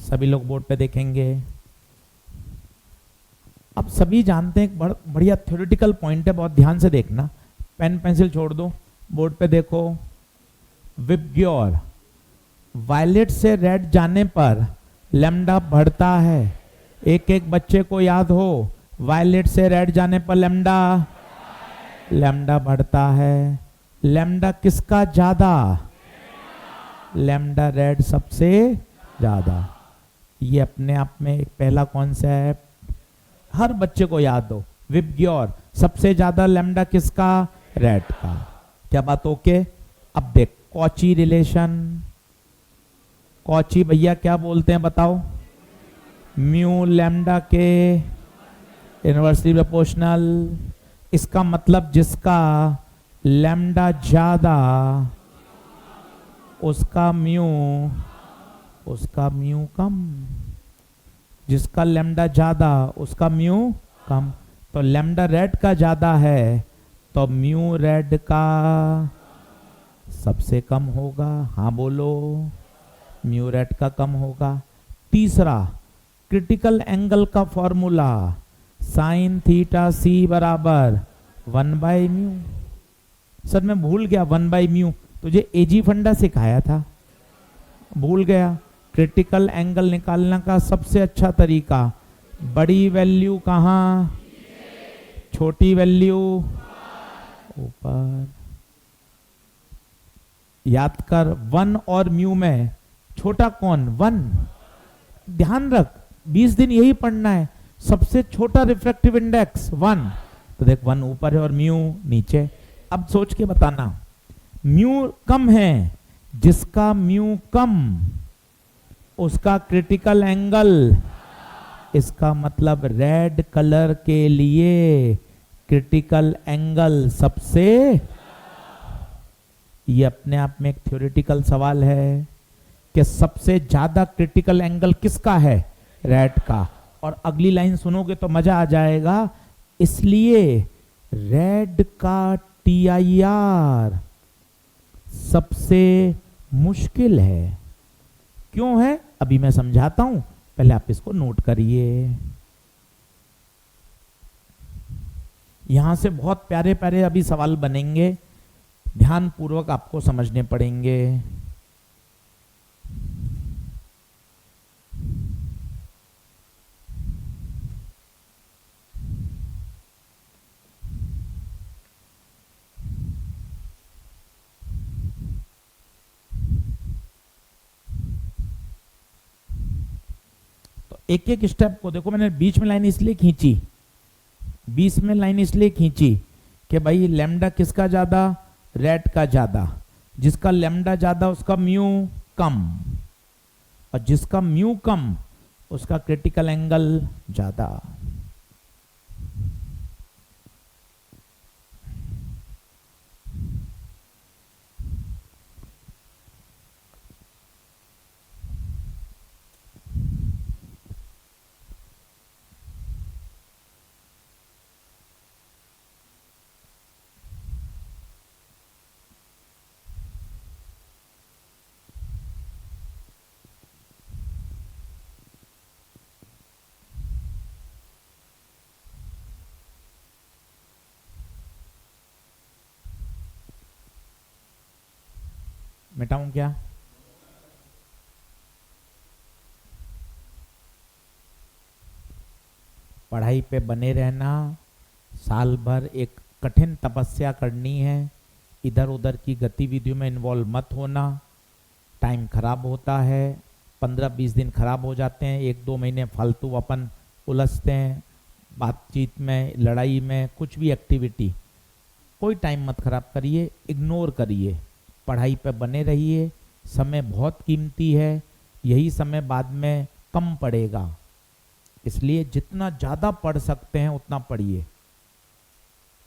सभी लोग बोर्ड पे देखेंगे। अब सभी जानते हैं, एक बढ़िया थ्योरेटिकल पॉइंट है, बहुत ध्यान से देखना। पेन पेंसिल छोड़ दो, बोर्ड पे देखो। विबग्योर, वायलेट से रेड जाने पर लैम्डा बढ़ता है। एक एक बच्चे को याद हो, वायलेट से रेड जाने पर लैम्डा बढ़ता है। लैम्डा किसका ज्यादा? लैम्डा रेड सबसे ज्यादा। ये अपने आप में एक पहला कॉन्सेप्ट हर बच्चे को याद हो। विबग्योर, सबसे ज्यादा लैम्डा किसका? रेड का। क्या बात ओके? अब देख कॉची रिलेशन। कॉची भैया क्या बोलते हैं बताओ? म्यू लैम्डा के इनवर्सली प्रोपोर्शनल। इसका मतलब जिसका लैम्डा ज्यादा उसका म्यू कम। जिसका लैम्डा ज्यादा उसका म्यू कम। तो लैम्डा रेड का ज्यादा है तो म्यू रेड का सबसे कम होगा। हाँ बोलो, म्यू रेड का कम होगा। तीसरा, क्रिटिकल एंगल का फॉर्मूला साइन थीटा सी बराबर 1/μ। सर मैं भूल गया 1/μ, तुझे एजी फंडा सिखाया था, भूल गया। क्रिटिकल एंगल निकालने का सबसे अच्छा तरीका, बड़ी वैल्यू कहाँ, छोटी वैल्यू ऊपर। याद कर 1 और म्यू में छोटा कौन? 1। ध्यान रख 20 दिन यही पढ़ना है। सबसे छोटा रिफ्रैक्टिव इंडेक्स 1, तो देख 1 ऊपर है और म्यू नीचे। अब सोच के बताना, म्यू कम है, जिसका म्यू कम उसका क्रिटिकल एंगल। इसका मतलब रेड कलर के लिए क्रिटिकल एंगल सबसे। ये अपने आप में एक थ्योरेटिकल सवाल है कि सबसे ज्यादा क्रिटिकल एंगल किसका है? रेड का। और अगली लाइन सुनोगे तो मजा आ जाएगा। इसलिए रेड का TIR सबसे मुश्किल है। क्यों है अभी मैं समझाता हूं, पहले आप इसको नोट करिए। यहां से बहुत प्यारे प्यारे अभी सवाल बनेंगे, ध्यान पूर्वक आपको समझने पड़ेंगे। एक एक स्टेप को देखो। मैंने बीच में लाइन इसलिए खींची, बीच में लाइन इसलिए खींची कि भाई लैम्डा किसका ज्यादा? रेड का ज्यादा। जिसका लैम्डा ज्यादा उसका म्यू कम, और जिसका म्यू कम उसका क्रिटिकल एंगल ज्यादा। मिटाऊं क्या? पढ़ाई पे बने रहना, साल भर एक कठिन तपस्या करनी है। इधर उधर की गतिविधियों में इन्वॉल्व मत होना। टाइम खराब होता है, 15-20 दिन खराब हो जाते हैं, 1-2 महीने फालतू अपन उलझते हैं बातचीत में, लड़ाई में, कुछ भी एक्टिविटी। कोई टाइम मत खराब करिए, इग्नोर करिए, पढ़ाई पे बने रहिए। समय बहुत कीमती है, यही समय बाद में कम पड़ेगा, इसलिए जितना ज़्यादा पढ़ सकते हैं उतना पढ़िए।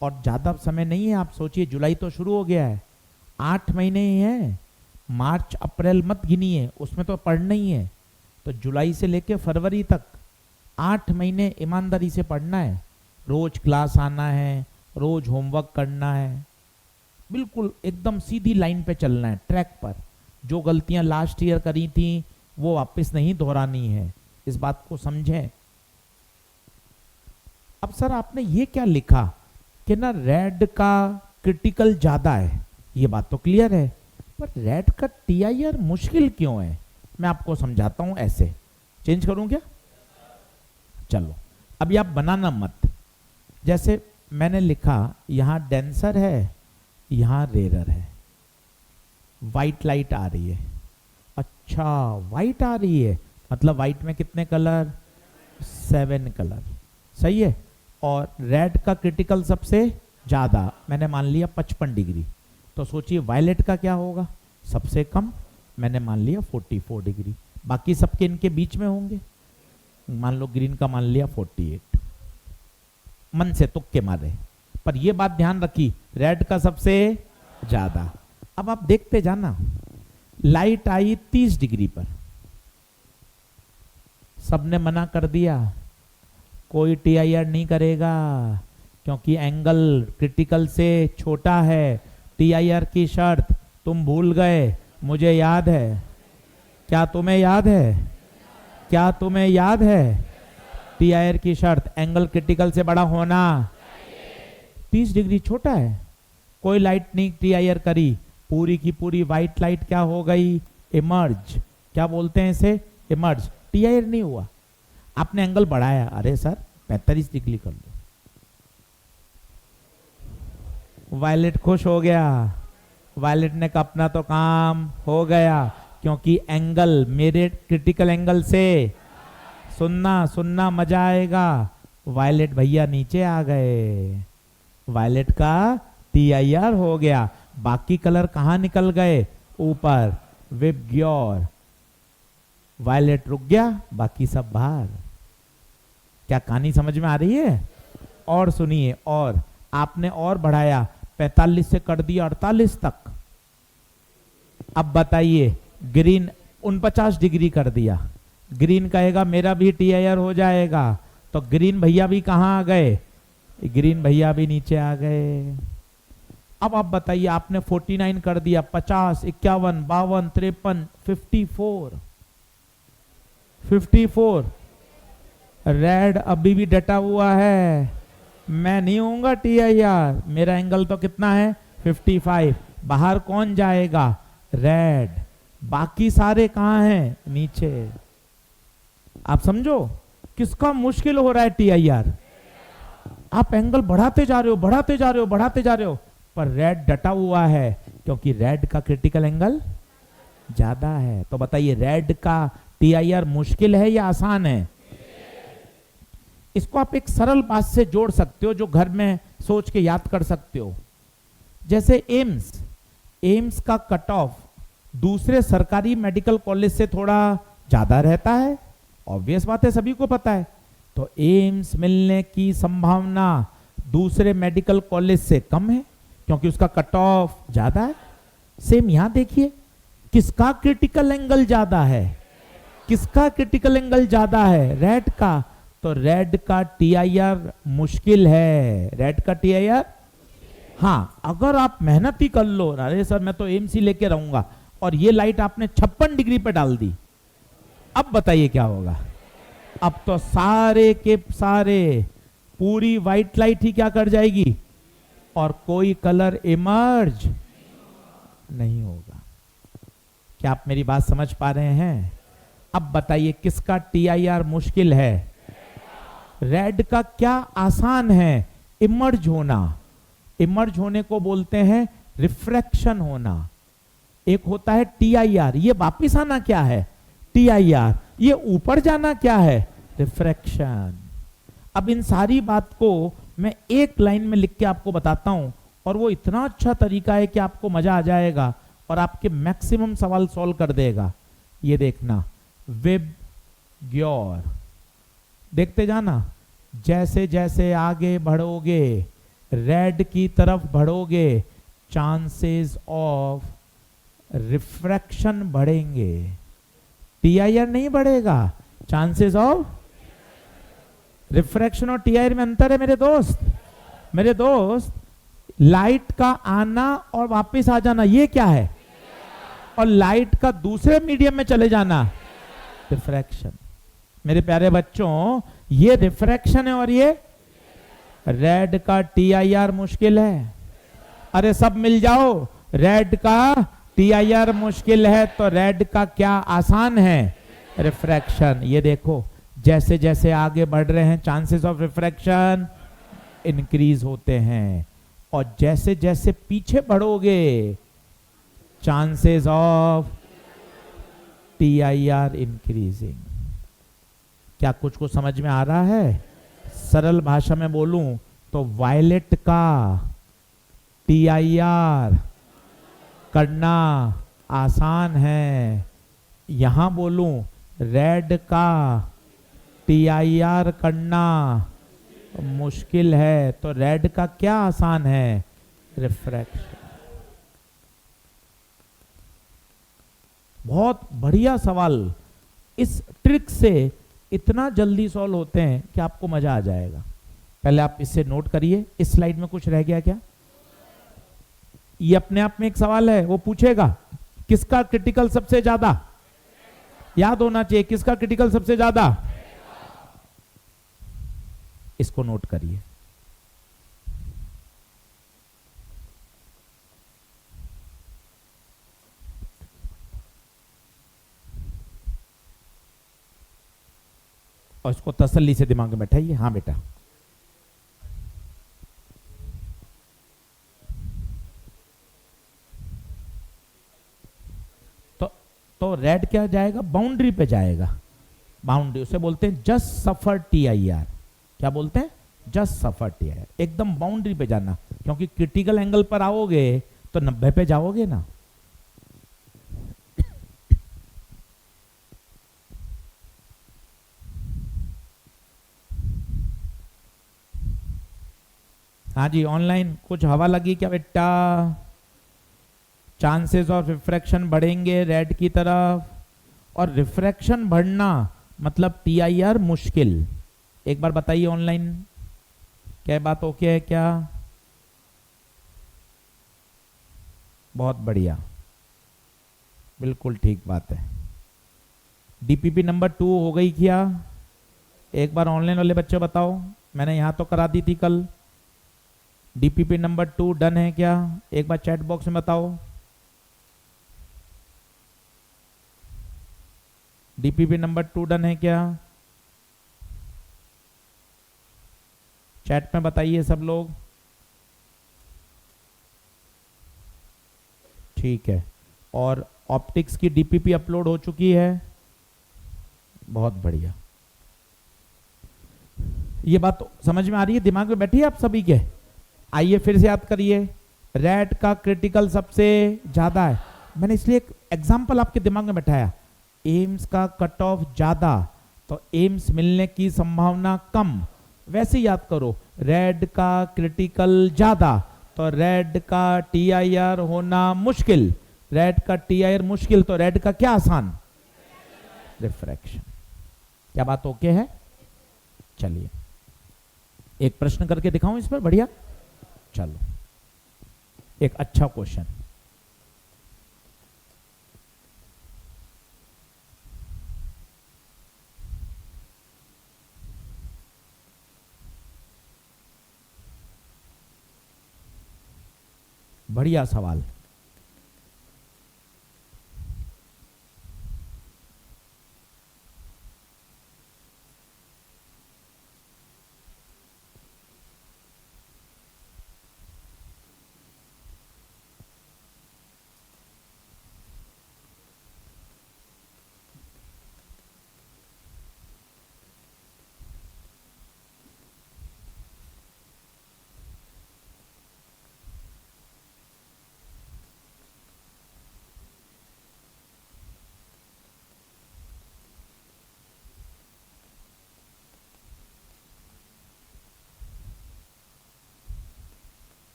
और ज़्यादा समय नहीं है, आप सोचिए जुलाई तो शुरू हो गया है, 8 महीने ही हैं। मार्च अप्रैल मत गिनिए, उसमें तो पढ़ना ही है। तो जुलाई से लेके फरवरी तक 8 महीने ईमानदारी से पढ़ना है। रोज क्लास आना है, रोज होमवर्क करना है, बिल्कुल एकदम सीधी लाइन पे चलना है, ट्रैक पर। जो गलतियां लास्ट ईयर करी थी वो वापस नहीं दोहरानी है, इस बात को समझें। अब सर आपने ये क्या लिखा कि ना रेड का क्रिटिकल ज्यादा है, ये बात तो क्लियर है, पर रेड का टीआईआर मुश्किल क्यों है? मैं आपको समझाता हूं। ऐसे चेंज करूं क्या? चलो अभी आप बनाना मत। जैसे मैंने लिखा यहां डेंसर है, यहां रेयर है, वाइट लाइट आ रही है। अच्छा वाइट आ रही है, मतलब वाइट में कितने कलर? 7 कलर, सही है। और रेड का क्रिटिकल सबसे ज्यादा, मैंने मान लिया 55 डिग्री। तो सोचिए वायलेट का क्या होगा? सबसे कम, मैंने मान लिया 44 डिग्री। बाकी सबके इनके बीच में होंगे। मान लो ग्रीन का मान लिया 48, मन से तुक्के मारे, पर यह बात ध्यान रखी रेड का सबसे ज्यादा। अब आप देखते जाना, लाइट आई 30 डिग्री पर, सबने मना कर दिया, कोई टीआईआर नहीं करेगा क्योंकि एंगल क्रिटिकल से छोटा है। टीआईआर की शर्त तुम भूल गए, मुझे याद है। क्या तुम्हें याद है? क्या तुम्हें याद है? टीआईआर की शर्त एंगल क्रिटिकल से बड़ा होना। 30 डिग्री छोटा है, कोई लाइट नहीं टीआईआर करी, पूरी की पूरी व्हाइट लाइट क्या हो गई? इमर्ज। क्या बोलते हैं इसे? इमर्ज। टीआईआर नहीं हुआ। आपने एंगल बढ़ाया, अरे सर 45 डिग्री कर लो। वायलेट खुश हो गया, वायलेट ने कहा अपना तो काम हो गया, क्योंकि एंगल मेरे क्रिटिकल एंगल से, सुनना सुनना मजा आएगा, वायलेट भैया नीचे आ गए, वायलेट का टीआईआर हो गया। बाकी कलर कहां निकल गए? ऊपर। विप ग्योर, वायलेट रुक गया, बाकी सब बाहर। क्या कहानी समझ में आ रही है? और सुनिए, और आपने और बढ़ाया, 45 से कर दिया 48 तक। अब बताइए, ग्रीन 49 डिग्री कर दिया, ग्रीन कहेगा मेरा भी टीआईआर हो जाएगा, तो ग्रीन भैया भी कहां आ गए? ग्रीन भैया भी नीचे आ गए। अब आप बताइए, आपने 49 कर दिया, 50, 51, 52, 53, 54। रेड अभी भी डटा हुआ है, मैं नहीं होऊंगा टीआईआर, मेरा एंगल तो कितना है? 55। बाहर कौन जाएगा? रेड। बाकी सारे कहां हैं? नीचे। आप समझो किसका मुश्किल हो रहा है टीआईआर? आप एंगल बढ़ाते जा रहे हो, बढ़ाते जा रहे हो, बढ़ाते जा रहे हो, पर रेड डटा हुआ है, क्योंकि रेड का क्रिटिकल एंगल ज्यादा है। तो बताइए रेड का टीआईआर मुश्किल है या आसान है? इसको आप एक सरल बात से जोड़ सकते हो, जो घर में सोच के याद कर सकते हो। जैसे एम्स का कट ऑफ दूसरे सरकारी मेडिकल कॉलेज से थोड़ा ज्यादा रहता है, ऑब्वियस बात है, सभी को पता है। तो एम्स मिलने की संभावना दूसरे मेडिकल कॉलेज से कम है, क्योंकि उसका कट ऑफ ज्यादा है। सेम यहां देखिए, किसका क्रिटिकल एंगल ज्यादा है? किसका क्रिटिकल एंगल ज्यादा है? रेड का। तो रेड का टीआईआर मुश्किल है, रेड का टीआईआर। हाँ, अगर आप मेहनत ही कर लो, अरे सर मैं तो एम्स ही लेके रहूंगा, और ये लाइट आपने 56 डिग्री पे डाल दी, अब बताइए क्या होगा? अब तो सारे के सारे पूरी व्हाइट लाइट ही क्या कर जाएगी, और कोई कलर इमर्ज नहीं होगा। क्या आप मेरी बात समझ पा रहे हैं? अब बताइए किसका टीआईआर मुश्किल है? रेड का क्या आसान है? इमर्ज होना। इमर्ज होने को बोलते हैं रिफ्रैक्शन होना। एक होता है टीआईआर, ये वापिस आना क्या है? टीआईआर। ये ऊपर जाना क्या है? रिफ्रैक्शन। अब इन सारी बात को मैं एक लाइन में लिख के आपको बताता हूं, और वो इतना अच्छा तरीका है कि आपको मजा आ जाएगा और आपके मैक्सिमम सवाल सॉल्व कर देगा। ये देखना, विब ग्योर, देखते जाना, जैसे जैसे आगे बढ़ोगे, रेड की तरफ बढ़ोगे, चांसेस ऑफ रिफ्रैक्शन बढ़ेंगे, टीआईआर नहीं बढ़ेगा, चांसेस ऑफ रिफ्रैक्शन और टीआईआर में अंतर है मेरे दोस्त। मेरे दोस्त, लाइट का आना और वापस आ जाना ये क्या है, और लाइट का दूसरे मीडियम में चले जाना रिफ्रैक्शन। मेरे प्यारे बच्चों, ये रिफ्रैक्शन है और ये रेड का टीआईआर मुश्किल है। अरे सब मिल जाओ, रेड का टीआईआर मुश्किल है तो रेड का क्या आसान है, रिफ्रैक्शन। ये देखो, जैसे जैसे आगे बढ़ रहे हैं चांसेस ऑफ रिफ्रैक्शन इंक्रीज होते हैं, और जैसे जैसे पीछे बढ़ोगे चांसेस ऑफ टीआईआर इंक्रीजिंग। क्या कुछ को समझ में आ रहा है? सरल भाषा में बोलूं तो वायलेट का टीआईआर करना आसान है, यहां बोलूं रेड का टीआईआर करना मुश्किल है, तो रेड का क्या आसान है, रिफ्रैक्शन। बहुत बढ़िया सवाल, इस ट्रिक से इतना जल्दी सॉल्व होते हैं कि आपको मजा आ जाएगा। पहले आप इससे नोट करिए, इस स्लाइड में कुछ रह गया क्या? ये अपने आप में एक सवाल है, वो पूछेगा किसका क्रिटिकल सबसे ज्यादा, याद होना चाहिए किसका क्रिटिकल सबसे ज्यादा, इसको नोट करिए। और इसको तसल्ली से दिमाग में बैठाइए। हाँ बेटा, तो रेड क्या जाएगा, बाउंड्री पे जाएगा। बाउंड्री उसे बोलते हैं जस्ट सफर टीआईआर। क्या बोलते हैं? जस्ट सफर टीआईआर, एकदम बाउंड्री पे जाना, क्योंकि क्रिटिकल एंगल पर आओगे तो 90 पे जाओगे ना। हाँ जी, ऑनलाइन कुछ हवा लगी क्या बेटा? चांसेस ऑफ रिफ्रैक्शन बढ़ेंगे रेड की तरफ, और रिफ्रैक्शन बढ़ना मतलब टीआईआर मुश्किल। एक बार बताइए ऑनलाइन, क्या बात ओके है क्या? बहुत बढ़िया, बिल्कुल ठीक बात है। डीपीपी नंबर 2 हो गई क्या? एक बार ऑनलाइन वाले बच्चे बताओ, मैंने यहां तो करा दी थी कल। डीपीपी नंबर 2 डन है क्या? एक बार चैट बॉक्स में बताओ। डीपीपी नंबर 2 डन है क्या? चैट में बताइए सब लोग। ठीक है, और ऑप्टिक्स की डीपीपी अपलोड हो चुकी है, बहुत बढ़िया। ये बात तो समझ में आ रही है, दिमाग में बैठी है आप सभी के? आइए फिर से याद करिए, रेड का क्रिटिकल सबसे ज्यादा है, मैंने इसलिए एक एग्जांपल आपके दिमाग में बैठाया। एम्स का कट ऑफ ज्यादा तो एम्स मिलने की संभावना कम, वैसे याद करो, रेड का क्रिटिकल ज्यादा तो रेड का टीआईआर होना मुश्किल, रेड का टीआईआर मुश्किल तो रेड का क्या आसान, रिफ्रैक्शन। क्या बात ओके है? चलिए एक प्रश्न करके दिखाऊं इस पर, बढ़िया। चलो एक अच्छा क्वेश्चन, बढ़िया सवाल।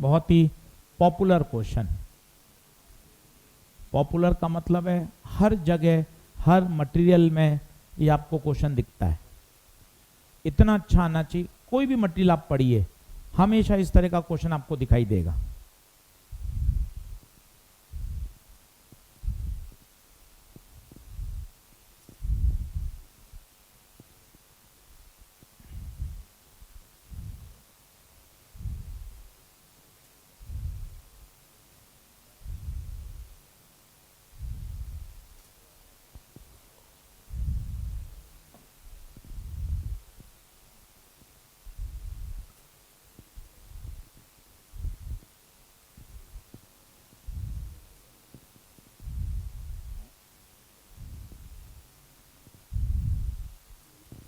बहुत ही पॉपुलर क्वेश्चन। पॉपुलर का मतलब है हर जगह हर मटेरियल में ये आपको क्वेश्चन दिखता है। इतना अच्छा आना चाहिए, कोई भी मटेरियल आप पढ़िए हमेशा इस तरह का क्वेश्चन आपको दिखाई देगा।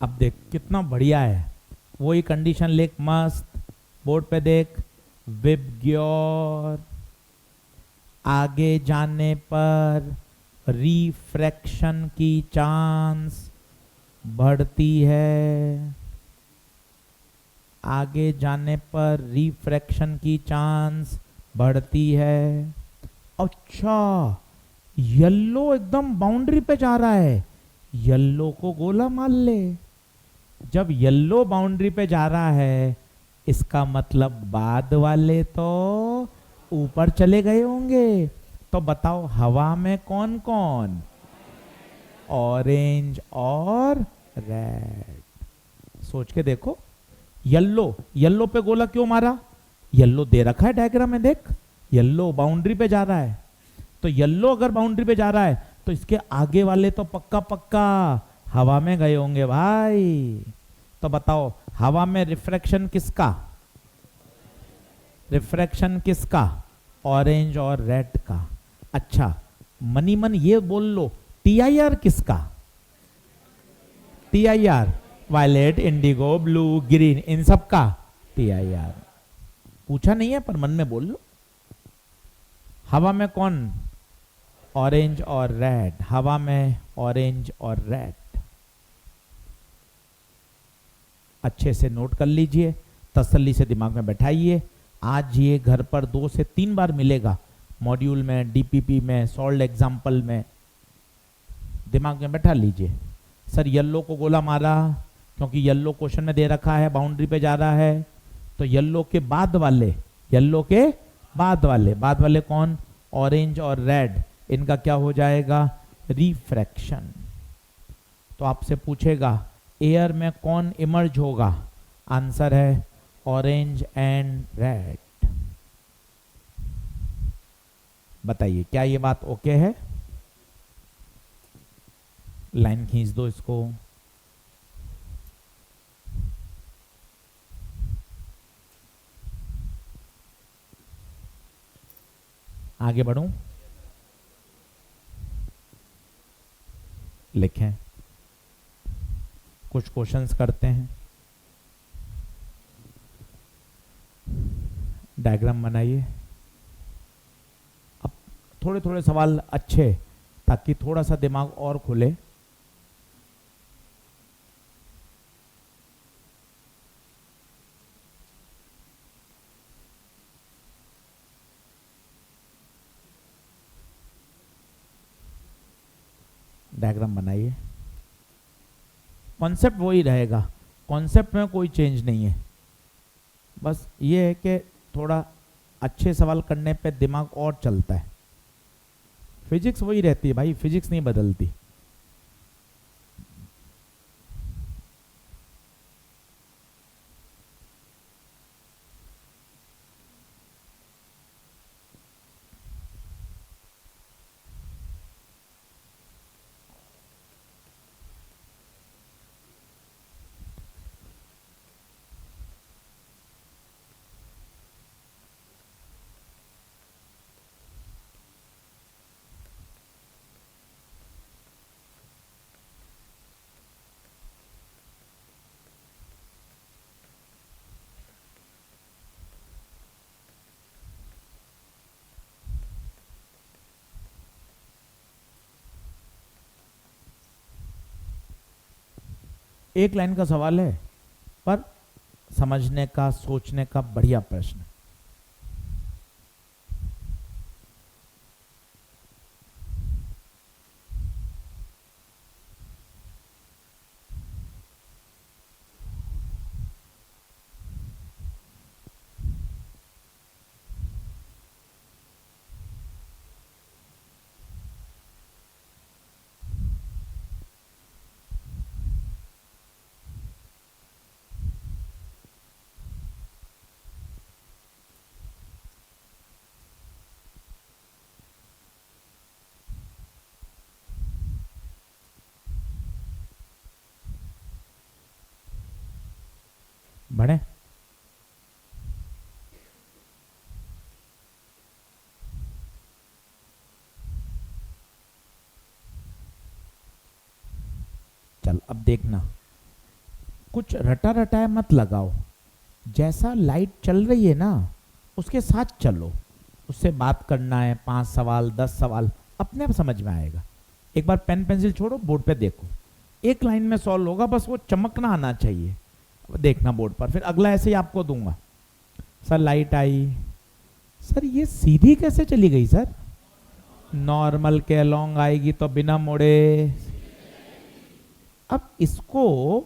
अब देख कितना बढ़िया है, वही कंडीशन लिख मस्त, बोर्ड पे देख, विबग्योर आगे जाने पर रिफ्रैक्शन की चांस बढ़ती है, आगे जाने पर रिफ्रैक्शन की चांस बढ़ती है। अच्छा, येलो एकदम बाउंड्री पे जा रहा है, येलो को गोला मार ले। जब येलो बाउंड्री पे जा रहा है इसका मतलब बाद वाले तो ऊपर चले गए होंगे। तो बताओ हवा में कौन कौन, ऑरेंज और रेड। सोच के देखो, येलो, येलो पे गोला क्यों मारा, येलो दे रखा है डायग्राम में, देख येलो बाउंड्री पे जा रहा है। तो येलो अगर बाउंड्री पे जा रहा है तो इसके आगे वाले तो पक्का पक्का हवा में गए होंगे भाई। तो बताओ हवा में रिफ्रैक्शन किसका, रिफ्रैक्शन किसका, ऑरेंज और रेड का। अच्छा मनी मन ये बोल लो टीआईआर किसका, TIR violet indigo blue green इन सब का टीआईआर। पूछा नहीं है पर मन में बोल लो। हवा में कौन, ऑरेंज और रेड, हवा में ऑरेंज और रेड। अच्छे से नोट कर लीजिए, तसल्ली से दिमाग में बैठाइए। आज ये घर पर 2 से 3 बार मिलेगा, मॉड्यूल में, डीपीपी में, सॉल्व एग्जाम्पल में। दिमाग में बैठा लीजिए। सर येलो को गोला मारा क्योंकि येलो क्वेश्चन में दे रखा है बाउंड्री पे जा रहा है, तो येलो के बाद वाले, येलो के बाद वाले कौन, ऑरेंज और रेड, इनका क्या हो जाएगा, रिफ्रैक्शन। तो आपसे पूछेगा एयर में कौन इमर्ज होगा, आंसर है ऑरेंज एंड रेड। बताइए क्या ये बात ओके है। लाइन खींच दो इसको। आगे बढ़ूं, लिखें, कुछ क्वेश्चंस करते हैं। डायग्राम बनाइए। अब थोड़े थोड़े सवाल अच्छे, ताकि थोड़ा सा दिमाग और खुले। डायग्राम बनाइए। कॉन्सेप्ट वही रहेगा, कॉन्सेप्ट में कोई चेंज नहीं है। बस ये है कि थोड़ा अच्छे सवाल करने पे दिमाग और चलता है। फिजिक्स वही रहती है भाई, फिजिक्स नहीं बदलती। एक लाइन का सवाल है पर समझने का, सोचने का बढ़िया प्रश्न। बढ़े। चल अब देखना, कुछ रटा रटाया मत लगाओ, जैसा लाइट चल रही है ना उसके साथ चलो, उससे बात करना है, 5 सवाल 10 सवाल अपने आप समझ में आएगा। एक बार पेन पेंसिल छोड़ो, बोर्ड पे देखो, एक लाइन में सॉल्व होगा, बस वो चमकना आना चाहिए। देखना बोर्ड पर, फिर अगला ऐसे ही आपको दूंगा। सर लाइट आई, सर ये सीधी कैसे चली गई सर? नॉर्मल के अलोंग आएगी तो बिना मोड़े। अब इसको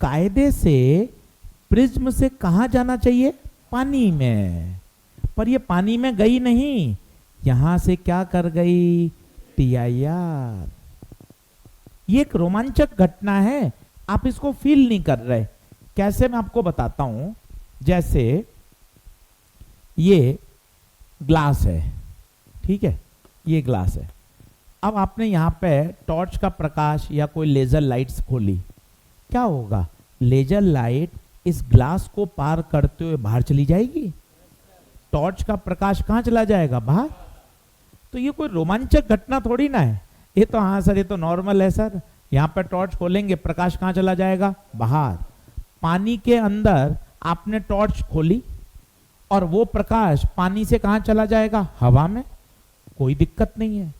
कायदे से प्रिज्म से कहां जाना चाहिए? पानी में, पर ये पानी में गई नहीं, यहां से क्या कर गई? TIR। ये एक रोमांचक घटना है, आप इसको फील नहीं कर रहे। कैसे, मैं आपको बताता हूं। जैसे ये ग्लास है, ठीक है, ये ग्लास है। अब आपने यहां पे टॉर्च का प्रकाश या कोई लेजर लाइट्स खोली, क्या होगा? लेजर लाइट इस ग्लास को पार करते हुए बाहर चली जाएगी। टॉर्च का प्रकाश कहां चला जाएगा? बाहर। तो ये कोई रोमांचक घटना थोड़ी ना है। ये तो हाँ सर, ये तो नॉर्मल है सर, यहाँ पर टॉर्च खोलेंगे, प्रकाश कहां चला जाएगा? बाहर। पानी के अंदर आपने टॉर्च खोली और वो प्रकाश पानी से कहां चला जाएगा? हवा में। कोई दिक्कत नहीं है।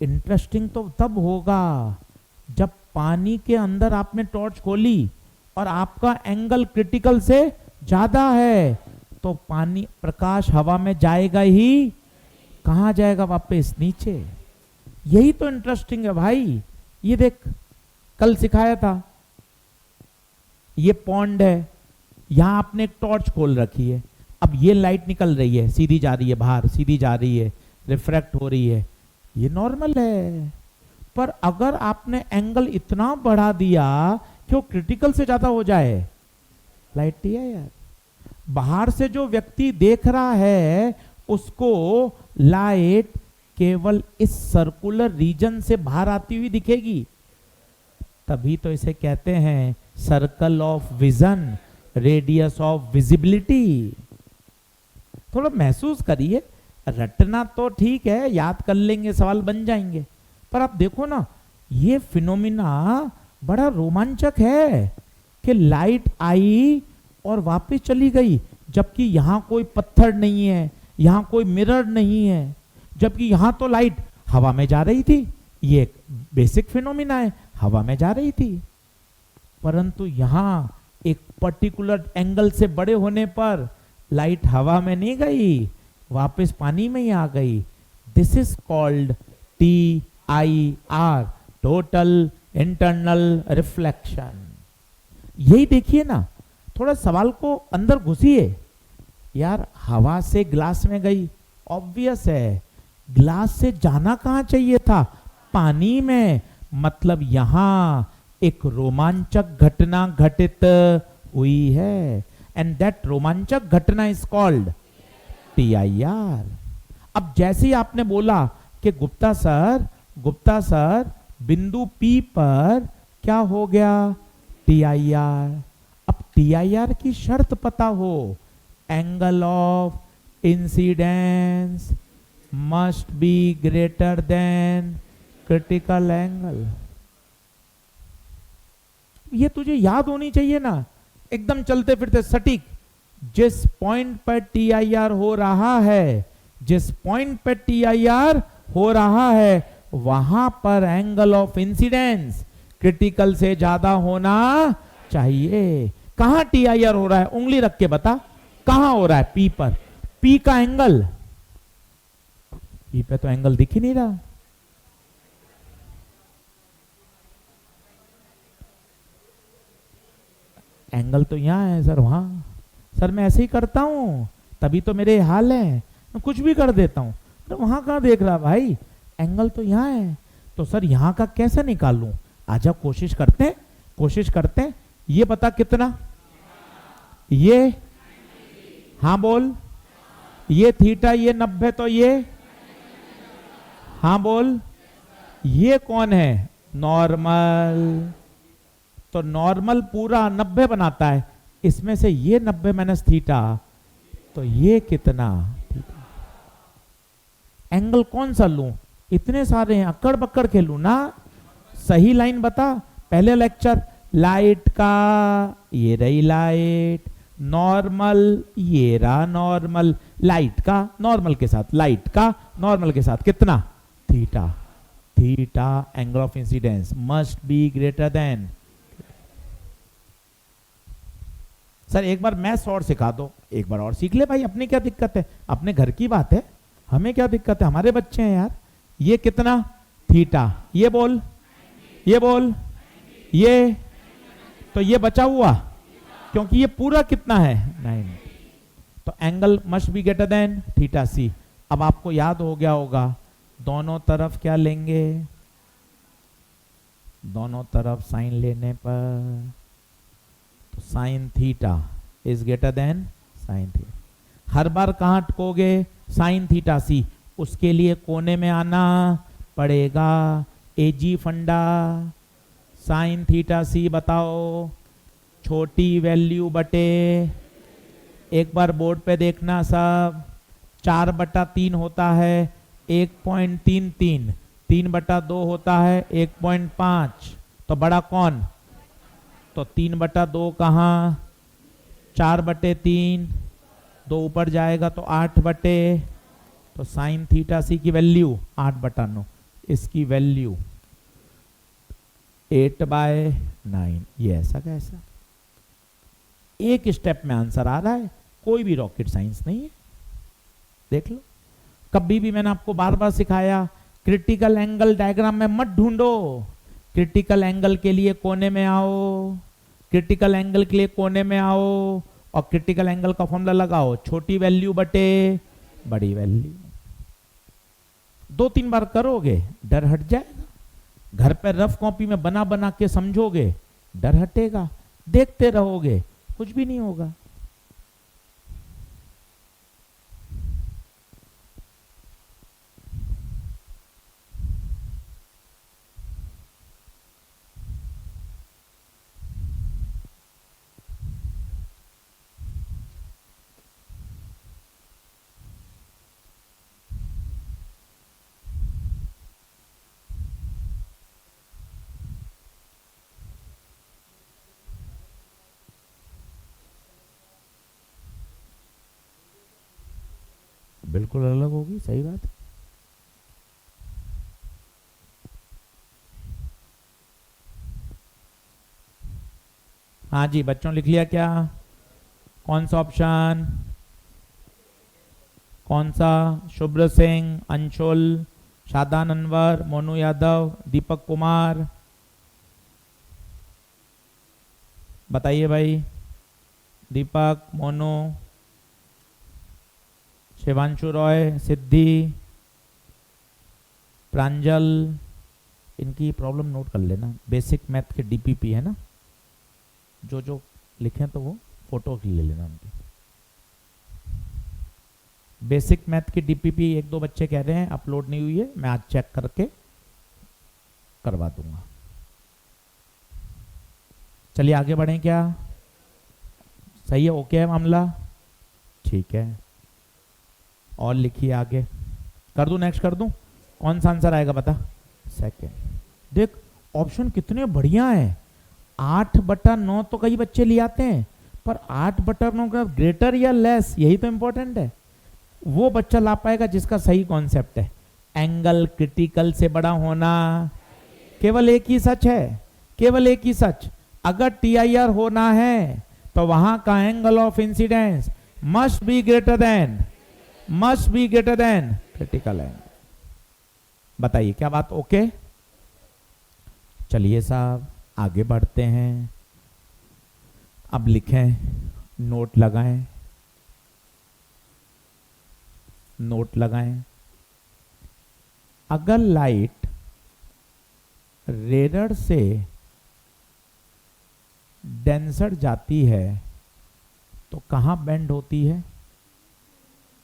इंटरेस्टिंग तो तब होगा जब पानी के अंदर आपने टॉर्च खोली और आपका एंगल क्रिटिकल से ज्यादा है, तो पानी प्रकाश हवा में जाएगा ही, कहां जाएगा? वापस नीचे। यही तो इंटरेस्टिंग है भाई। ये देख, कल सिखाया था, ये पॉन्ड है, यहां आपने एक टॉर्च खोल रखी है। अब ये लाइट निकल रही है, सीधी जा रही है बाहर, सीधी जा रही है, रिफ्रैक्ट हो रही है, ये नॉर्मल है। पर अगर आपने एंगल इतना बढ़ा दिया कि वो क्रिटिकल से ज्यादा हो जाए, लाइट TIR। बाहर से जो व्यक्ति देख रहा है उसको लाइट केवल इस सर्कुलर रीजन से बाहर आती हुई दिखेगी। तभी तो इसे कहते हैं circle of vision, radius of visibility. थोड़ा महसूस करिए, रटना तो ठीक है, याद कर लेंगे, सवाल बन जाएंगे, पर आप देखो ना, ये फिनोमिना बड़ा रोमांचक है कि लाइट आई और वापस चली गई, जबकि यहां कोई पत्थर नहीं है, यहां कोई मिरर नहीं है, जबकि यहां तो लाइट हवा में जा रही थी। ये एक बेसिक फिनोमिना है, हवा में जा रही थी, परंतु यहां एक पर्टिकुलर एंगल से बड़े होने पर लाइट हवा में नहीं गई, वापस पानी में ही आ गई। This is called TIR, total internal reflection. यही देखिए ना, थोड़ा सवाल को अंदर घुसिए। यार हवा से ग्लास में गई, ऑब्वियस है, ग्लास से जाना कहां चाहिए था? पानी में। मतलब यहां एक रोमांचक घटना घटित हुई है, एंड दैट रोमांचक घटना इज कॉल्ड TIR। अब जैसे ही आपने बोला कि गुप्ता सर बिंदु P पर क्या हो गया? TIR। अब TIR की शर्त पता हो, angle of incidence must be greater than critical angle. ये तुझे याद होनी चाहिए ना, एकदम चलते फिरते सटीक। जिस पॉइंट पर TIR हो रहा है, जिस पॉइंट पर TIR हो रहा है, वहां पर एंगल ऑफ इंसिडेंस क्रिटिकल से ज्यादा होना चाहिए। कहां TIR हो रहा है? उंगली रख के बता, कहां हो रहा है? P पर। P का एंगल, P पे तो एंगल दिख ही नहीं रहा। एंगल तो यहां है सर, वहां। सर मैं ऐसे ही करता हूं, तभी तो मेरे हाल है, मैं कुछ भी कर देता हूं। तो वहां कहां देख रहा भाई? एंगल तो यहां है। तो सर यहां का कैसे निकालूं? आजा कोशिश करते हैं। ये बता कितना? ये, हाँ बोल। ये थीटा, ये 90, तो ये, हाँ बोल। ये कौन है? नॉर्मल। तो नॉर्मल पूरा 90 बनाता है, इसमें से ये 90 माइनस थीटा, तो ये कितना थीटा। एंगल कौन सा लूं, इतने सारे हैं, अक्कड़ बक्कड़ खेलूं ना। सही लाइन बता। पहले लेक्चर लाइट का, ये रही लाइट, नॉर्मल, ये रहा नॉर्मल, लाइट का नॉर्मल के साथ, लाइट का नॉर्मल के साथ कितना theta. Theta angle of incidence must be greater then. Sir एक बार मैथ्स और सिखा दो, एक बार और सीख ले भाई, अपनी क्या दिक्कत है, अपने घर की बात है, हमें क्या दिक्कत है, हमारे बच्चे हैं यार। ये कितना थीटा, ये बोल, ये बोल, ये तो ये बचा हुआ, क्योंकि ये पूरा कितना है 9, तो angle must be greater than theta C. अब आपको याद हो गया होगा, दोनों तरफ क्या लेंगे, दोनों तरफ साइन लेने पर तो sine theta is greater than sine theta. हर बार कहां अटकोगे, साइन थीटा सी, उसके लिए कोने में आना पड़ेगा। एजी फंडा, साइन थीटा सी बताओ, छोटी वैल्यू बटे, एक बार बोर्ड पे देखना सब, 4/3 होता है 1.33, 3/2 होता है 1.5, तो बड़ा कौन, तो 3/2 कहाँ, 4/3, 2 ऊपर जाएगा तो 8 तो साइन थीटा सी की वैल्यू 8/9, इसकी वैल्यू 8/9। ये ऐसा कैसा, एक स्टेप में आंसर आ रहा है, कोई भी रॉकेट साइंस नहीं है, देख लो। कभी भी मैंने आपको बार बार सिखाया, क्रिटिकल एंगल डायग्राम में मत ढूंढो, क्रिटिकल एंगल के लिए कोने में आओ, क्रिटिकल एंगल के लिए कोने में आओ और क्रिटिकल एंगल का फॉर्मूला लगाओ, छोटी वैल्यू बटे बड़ी वैल्यू। 2-3 बार करोगे डर हट जाएगा, घर पे रफ कॉपी में बना बना के समझोगे, डर हटेगा, देखते रहोगे, कुछ भी नहीं होगा। बिल्कुल अलग होगी, सही बात है। हाँ जी बच्चों, लिख लिया क्या, कौन सा ऑप्शन, कौन सा, शुभ्र सिंह, अंशुल, शादान अनवर, मोनू यादव, दीपक कुमार, बताइए भाई। दीपक, मोनू, शिवांशु रॉय, सिद्धि, प्रांजल, इनकी प्रॉब्लम नोट कर लेना। बेसिक मैथ के डीपीपी है ना, जो जो लिखे तो वो फोटो ले लेना उनकी। बेसिक मैथ की डीपीपी 1-2 बच्चे कह रहे हैं अपलोड नहीं हुई है, मैं आज चेक करके करवा दूंगा। चलिए आगे बढ़ें, क्या सही है, ओके है मामला, ठीक है। और लिखिए आगे, कर दूं, नेक्स्ट कर दूं, कौन सा आंसर आएगा बता, सेकेंड। देख ऑप्शन कितने बढ़िया है, 8/9 तो कई बच्चे ले आते हैं, पर 8/9 का ग्रेटर या लेस, यही तो इंपॉर्टेंट है। वो बच्चा ला पाएगा जिसका सही कॉन्सेप्ट है। एंगल क्रिटिकल से बड़ा होना, केवल एक ही सच है, केवल एक ही सच, अगर TIR होना है तो वहां का angle of incidence must be greater then, must be greater than critical angle. बताइए क्या बात, ओके। चलिए साहब आगे बढ़ते हैं, अब लिखें, नोट लगाएं, नोट लगाएं। अगर लाइट रेडर से डेंसर जाती है तो कहां बेंड होती है,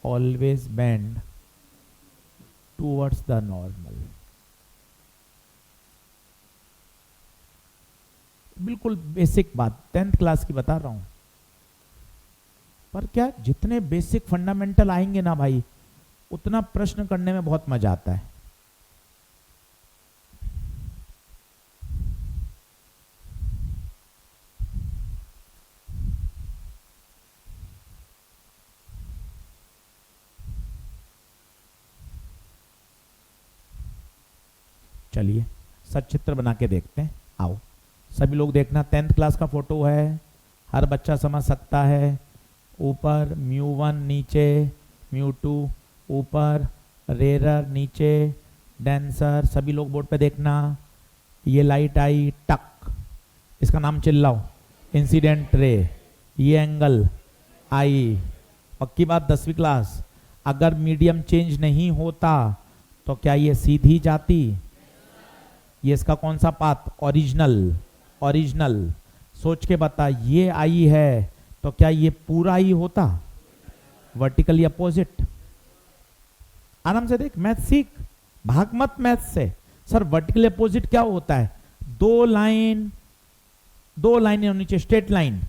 always bend towards the normal. बिल्कुल बेसिक बात, 10th क्लास की बता रहा हूं। पर क्या जितने बेसिक फंडामेंटल आएंगे ना भाई, उतना प्रश्न करने में बहुत मजा आता है। चलिए सचित्र बना के देखते हैं, आओ सभी लोग देखना। 10th क्लास का फोटो है, हर बच्चा समझ सकता है। ऊपर μ1 नीचे, μ2 ऊपर, रेरर नीचे, डेंसर, सभी लोग बोर्ड पे देखना। ये लाइट आई टक, इसका नाम चिल्लाओ, इंसिडेंट रे। ये एंगल आई, पक्की बात 10वीं क्लास, अगर मीडियम चेंज नहीं होता तो क्या ये सीधी जाती? ये इसका कौन सा पाथ? ओरिजिनल। ओरिजिनल सोच के बता, ये आई है तो क्या ये पूरा आई होता? Vertically opposite. आराम से देख, मैथ सीख, भाग मत मैथ से। सर वर्टिकली अपोजिट क्या होता है? दो लाइनें होनी चाहिए, स्ट्रेट लाइन,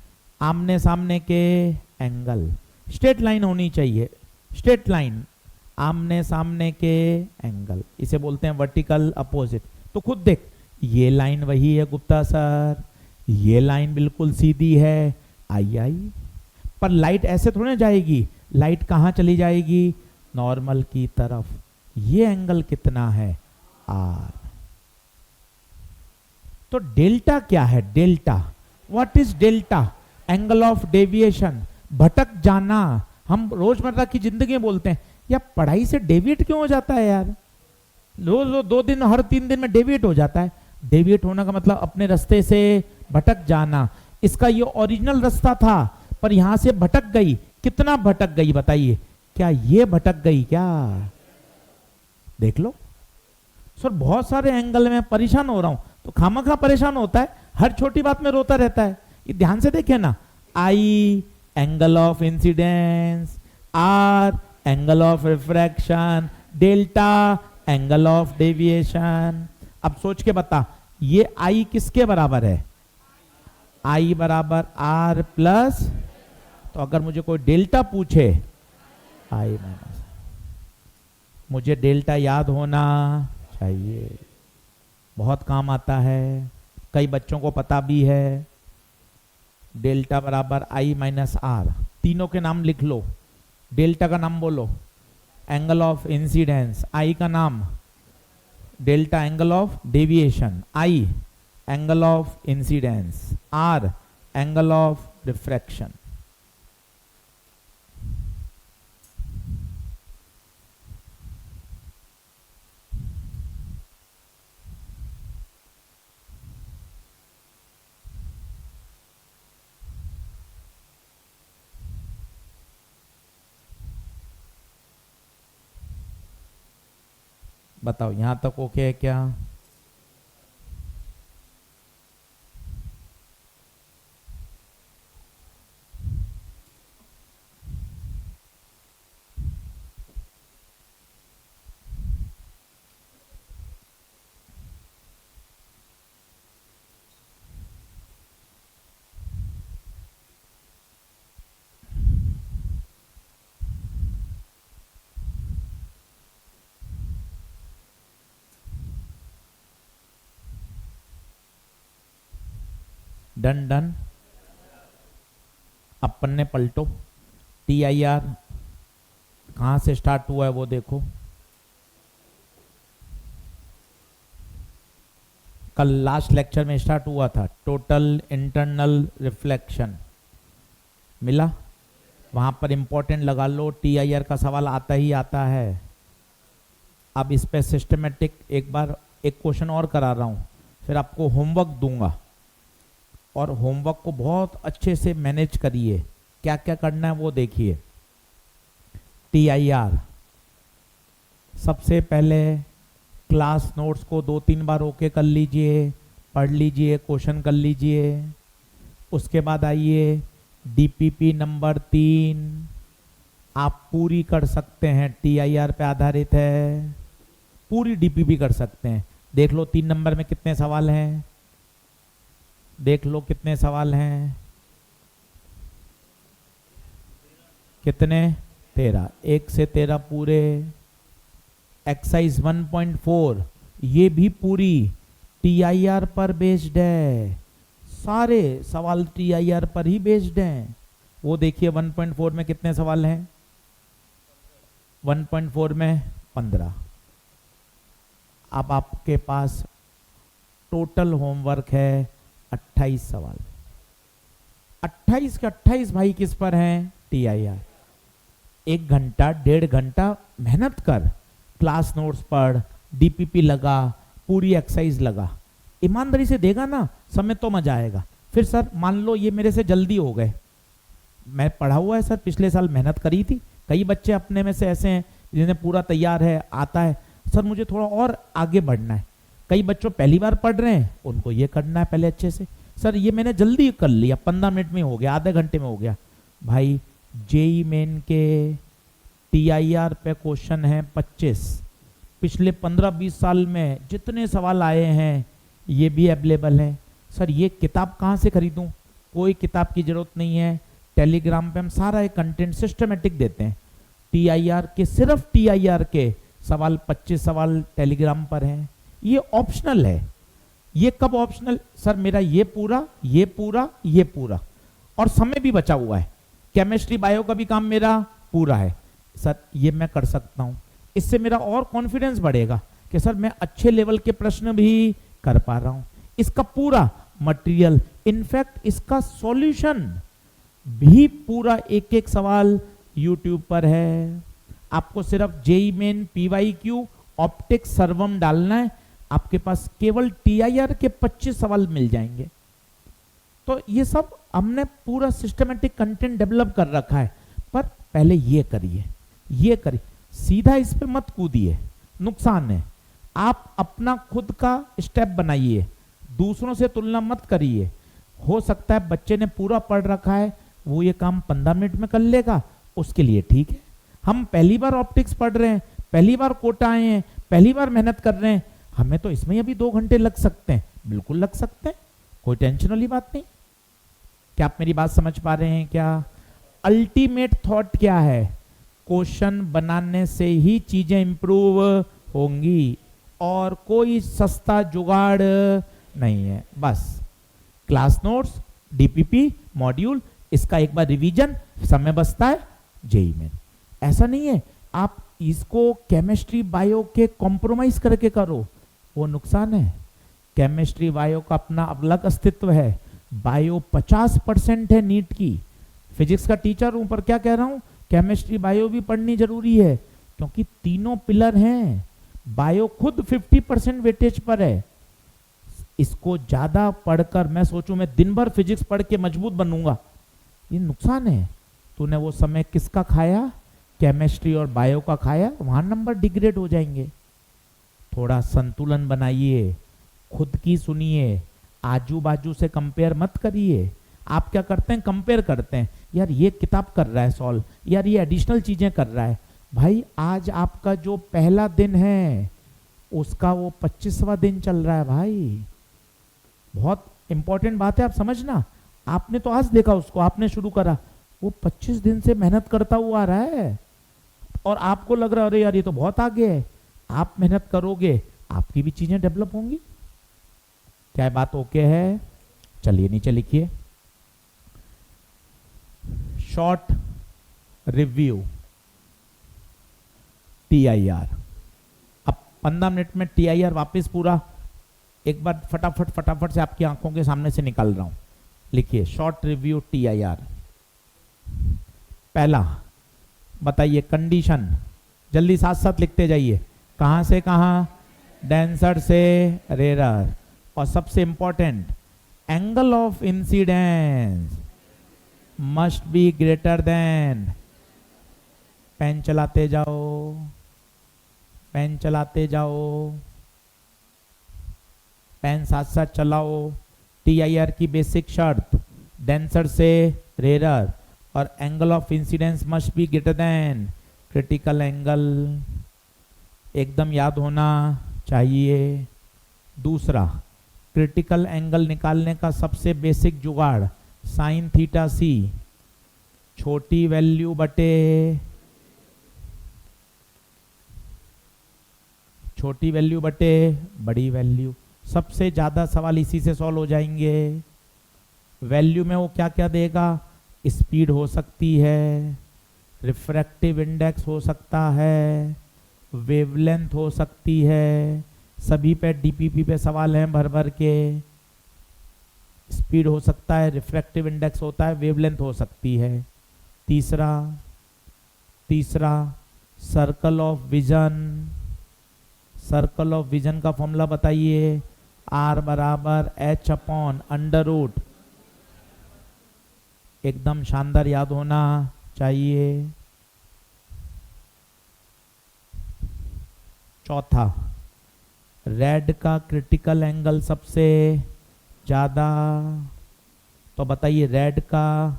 आमने सामने के एंगल, स्ट्रेट लाइन होनी चाहिए, स्ट्रेट लाइन, आमने सामने के एंगल, इसे बोलते हैं वर्टिकल अपोजिट। तो खुद देख, ये लाइन वही है गुप्ता सर, ये लाइन बिल्कुल सीधी है, आई। पर लाइट ऐसे थोड़ी ना जाएगी, लाइट कहां चली जाएगी? नॉर्मल की तरफ। ये एंगल कितना है? आर। तो डेल्टा क्या है? Delta, what is delta? Angle of deviation, भटक जाना। हम रोजमर्रा की जिंदगी में बोलते हैं, यार पढ़ाई से डेविएट क्यों हो जाता है यार? रोज 2 दिन, हर 3 दिन में डेविएट हो जाता है। डेविएट होने का मतलब अपने रास्ते से भटक जाना। इसका ये ओरिजिनल रास्ता था, पर यहां से भटक गई। कितना भटक गई बताइए? क्या ये भटक गई क्या? देख लो सर, बहुत सारे एंगल में परेशान हो रहा हूं, तो खामखा परेशान होता है, हर छोटी बात में रोता रहता है। ये ध्यान से देखे ना, I angle of incidence, R angle of refraction, delta angle of deviation. अब सोच के बता, ये आई किसके बराबर है? आई बराबर आर प्लस, तो अगर मुझे कोई डेल्टा पूछे, आई माइनस, मुझे डेल्टा याद होना चाहिए, बहुत काम आता है, कई बच्चों को पता भी है। डेल्टा बराबर आई माइनस आर, तीनों के नाम लिख लो। डेल्टा का नाम बोलो, एंगल ऑफ इंसिडेंस, आई का नाम delta angle of deviation, I angle of incidence, R angle of refraction. बताओ यहां तक ओके है क्या? Done done. अब पन्ने पलटो, TIR कहां से स्टार्ट हुआ है वो देखो। कल लास्ट लेक्चर में स्टार्ट हुआ था, टोटल इंटरनल रिफ्लेक्शन मिला, वहां पर इंपॉर्टेंट लगा लो, TIR का सवाल आता ही आता है। अब इस पे सिस्टमेटिक एक बार एक क्वेश्चन और करा रहा हूं, फिर आपको होमवर्क दूंगा, और होमवर्क को बहुत अच्छे से मैनेज करिए। क्या क्या करना है वो देखिए। TIR सबसे पहले क्लास नोट्स को 2-3 बार ओके कर लीजिए, पढ़ लीजिए, क्वेश्चन कर लीजिए। उसके बाद आइए DPP नंबर 3, आप पूरी कर सकते हैं, TIR पे आधारित है, पूरी DPP कर सकते हैं। देख लो 3 नंबर में कितने सवाल हैं, देख लो कितने सवाल हैं। कितने 13, 1 से 13 पूरे। एक्सरसाइज 1.4 ये भी पूरी TIR पर बेस्ड है, सारे सवाल TIR पर ही बेस्ड हैं। वो देखिए 1.4 में कितने सवाल हैं, 1.4 में 15। अब आपके पास टोटल होमवर्क है 28 सवाल। 28 के 28 भाई किस पर हैं, TIR। 1 घंटा 1.5 घंटा मेहनत कर, क्लास नोट्स पढ़, DPP लगा, पूरी एक्सरसाइज लगा, ईमानदारी से देगा ना समय तो मजा आएगा। फिर सर मान लो ये मेरे से जल्दी हो गए, मैं पढ़ा हुआ है सर, पिछले साल मेहनत करी थी। कई बच्चे अपने में से ऐसे हैं जिन्हें पूरा तैयार है, आता है, सर मुझे थोड़ा और आगे बढ़ना है। कई बच्चों पहली बार पढ़ रहे हैं, उनको ये करना है पहले अच्छे से, सर ये मैंने जल्दी कर लिया, 15 मिनट में हो गया, आधे घंटे में हो गया। भाई JEE मेन के TIR पे क्वेश्चन है 25, पिछले 15-20 साल में जितने सवाल आए हैं ये भी अवेलेबल है। सर ये किताब कहाँ से खरीदूं, कोई किताब की जरूरत नहीं है, टेलीग्राम पे हम सारा एक कंटेंट सिस्टमेटिक देते हैं। TIR के, सिर्फ TIR के सवाल 25 सवाल टेलीग्राम पर हैं। ये ऑप्शनल है। ये कब ऑप्शनल, सर मेरा ये पूरा ये पूरा ये पूरा और समय भी बचा हुआ है, केमिस्ट्री बायो का भी काम मेरा पूरा है, सर ये मैं कर सकता हूं। इससे मेरा और कॉन्फिडेंस बढ़ेगा कि सर मैं अच्छे लेवल के प्रश्न भी कर पा रहा हूं। इसका पूरा मटेरियल, इनफैक्ट इसका सॉल्यूशन भी पूरा एक एक सवाल YouTube पर है। आपको सिर्फ JEE मेन PYQ ऑप्टिक्स सर्वम डालना है, आपके पास केवल TIR के 25 सवाल मिल जाएंगे। तो ये सब हमने पूरा सिस्टमेटिक कंटेंट डेवलप कर रखा है। पर पहले ये करिए, ये करिए, सीधा इस पे मत कूदिए, नुकसान है। आप अपना खुद का स्टेप बनाइए, दूसरों से तुलना मत करिए। हो सकता है बच्चे ने पूरा पढ़ रखा है, वो ये काम 15 मिनट में कर लेगा, उसके लिए ठीक है। हम पहली बार ऑप्टिक्स पढ़ रहे हैं, पहली बार कोटा आए हैं, पहली बार मेहनत कर रहे हैं, हमें तो इसमें अभी 2 घंटे लग सकते हैं, बिल्कुल लग सकते हैं, कोई टेंशन वाली बात नहीं। क्या आप मेरी बात समझ पा रहे हैं क्या? अल्टीमेट थॉट क्या है? क्वेश्चन बनाने से ही चीजें इंप्रूव होंगी और कोई सस्ता जुगाड़ नहीं है। बस क्लास नोट्स, DPP मॉड्यूल, इसका एक बार रिवीजन, समय बचता है JEE में। ऐसा नहीं है आप इसको केमिस्ट्री बायो के कॉम्प्रोमाइज करके करो, वो नुकसान है। केमिस्ट्री बायो का अपना अलग अस्तित्व है। बायो 50% है नीट की। फिजिक्स का टीचर हूं पर क्या कह रहा हूं, केमिस्ट्री बायो भी पढ़नी जरूरी है, क्योंकि तीनों पिलर हैं। बायो खुद 50% वेटेज पर है। इसको ज्यादा पढ़कर मैं सोचूं मैं दिन भर फिजिक्स पढ़ के मजबूत बनूंगा, ये नुकसान है। तूने वो समय किसका खाया, केमिस्ट्री और बायो का खाया, वहां नंबर डिग्रेड हो जाएंगे। थोड़ा संतुलन बनाइए, खुद की सुनिए, आजू बाजू से कंपेयर मत करिए। आप क्या करते हैं, कंपेयर करते हैं, यार ये किताब कर रहा है सॉल्व, यार ये एडिशनल चीजें कर रहा है। भाई आज आपका जो पहला दिन है उसका वो 25वां दिन चल रहा है भाई। बहुत इंपॉर्टेंट बात है, आप समझना। आपने तो आज देखा उसको, आपने शुरू करा, वो 25 दिन से मेहनत करता हुआ आ रहा है और आपको लग रहा है अरे यार ये तो बहुत आगे है। आप मेहनत करोगे, आपकी भी चीजें डेवलप होंगी। क्या बात ओके है? चलिए नीचे लिखिए, शॉर्ट रिव्यू TIR। अब 15 मिनट में TIR वापस पूरा एक बार फटाफट से आपकी आंखों के सामने से निकाल रहा हूं। लिखिए शॉर्ट रिव्यू TIR। पहला बताइए कंडीशन, जल्दी साथ साथ लिखते जाइए, कहां से कहां, डेंसर से रेरर। और सबसे important, angle of incidence must be greater than. Pen चलाते जाओ, पेन चलाते जाओ, पेन साथ साथ चलाओ। TIR की बेसिक शर्त, डेंसर से रेरर और angle of incidence must be greater than critical angle, एकदम याद होना चाहिए। दूसरा, क्रिटिकल एंगल निकालने का सबसे बेसिक जुगाड़ साइन थीटा C। छोटी वैल्यू बटे छोटी वैल्यू बटे बड़ी वैल्यू। सबसे ज्यादा सवाल इसी से सॉल्व हो जाएंगे। वैल्यू में वो क्या क्या देगा, स्पीड हो सकती है, रिफ्रैक्टिव इंडेक्स हो सकता है, वेवलेंथ हो सकती है, सभी पे डीपीपी पे सवाल हैं भर भर के। स्पीड हो सकता है, रिफ्रैक्टिव इंडेक्स होता है, वेवलेंथ हो सकती है। तीसरा circle of vision. Circle of vision का फॉर्मूला बताइए, आर बराबर एच अपॉन अंडर रूट। एकदम शानदार याद होना चाहिए। चौथा, रेड का क्रिटिकल एंगल सबसे ज्यादा, तो बताइए रेड का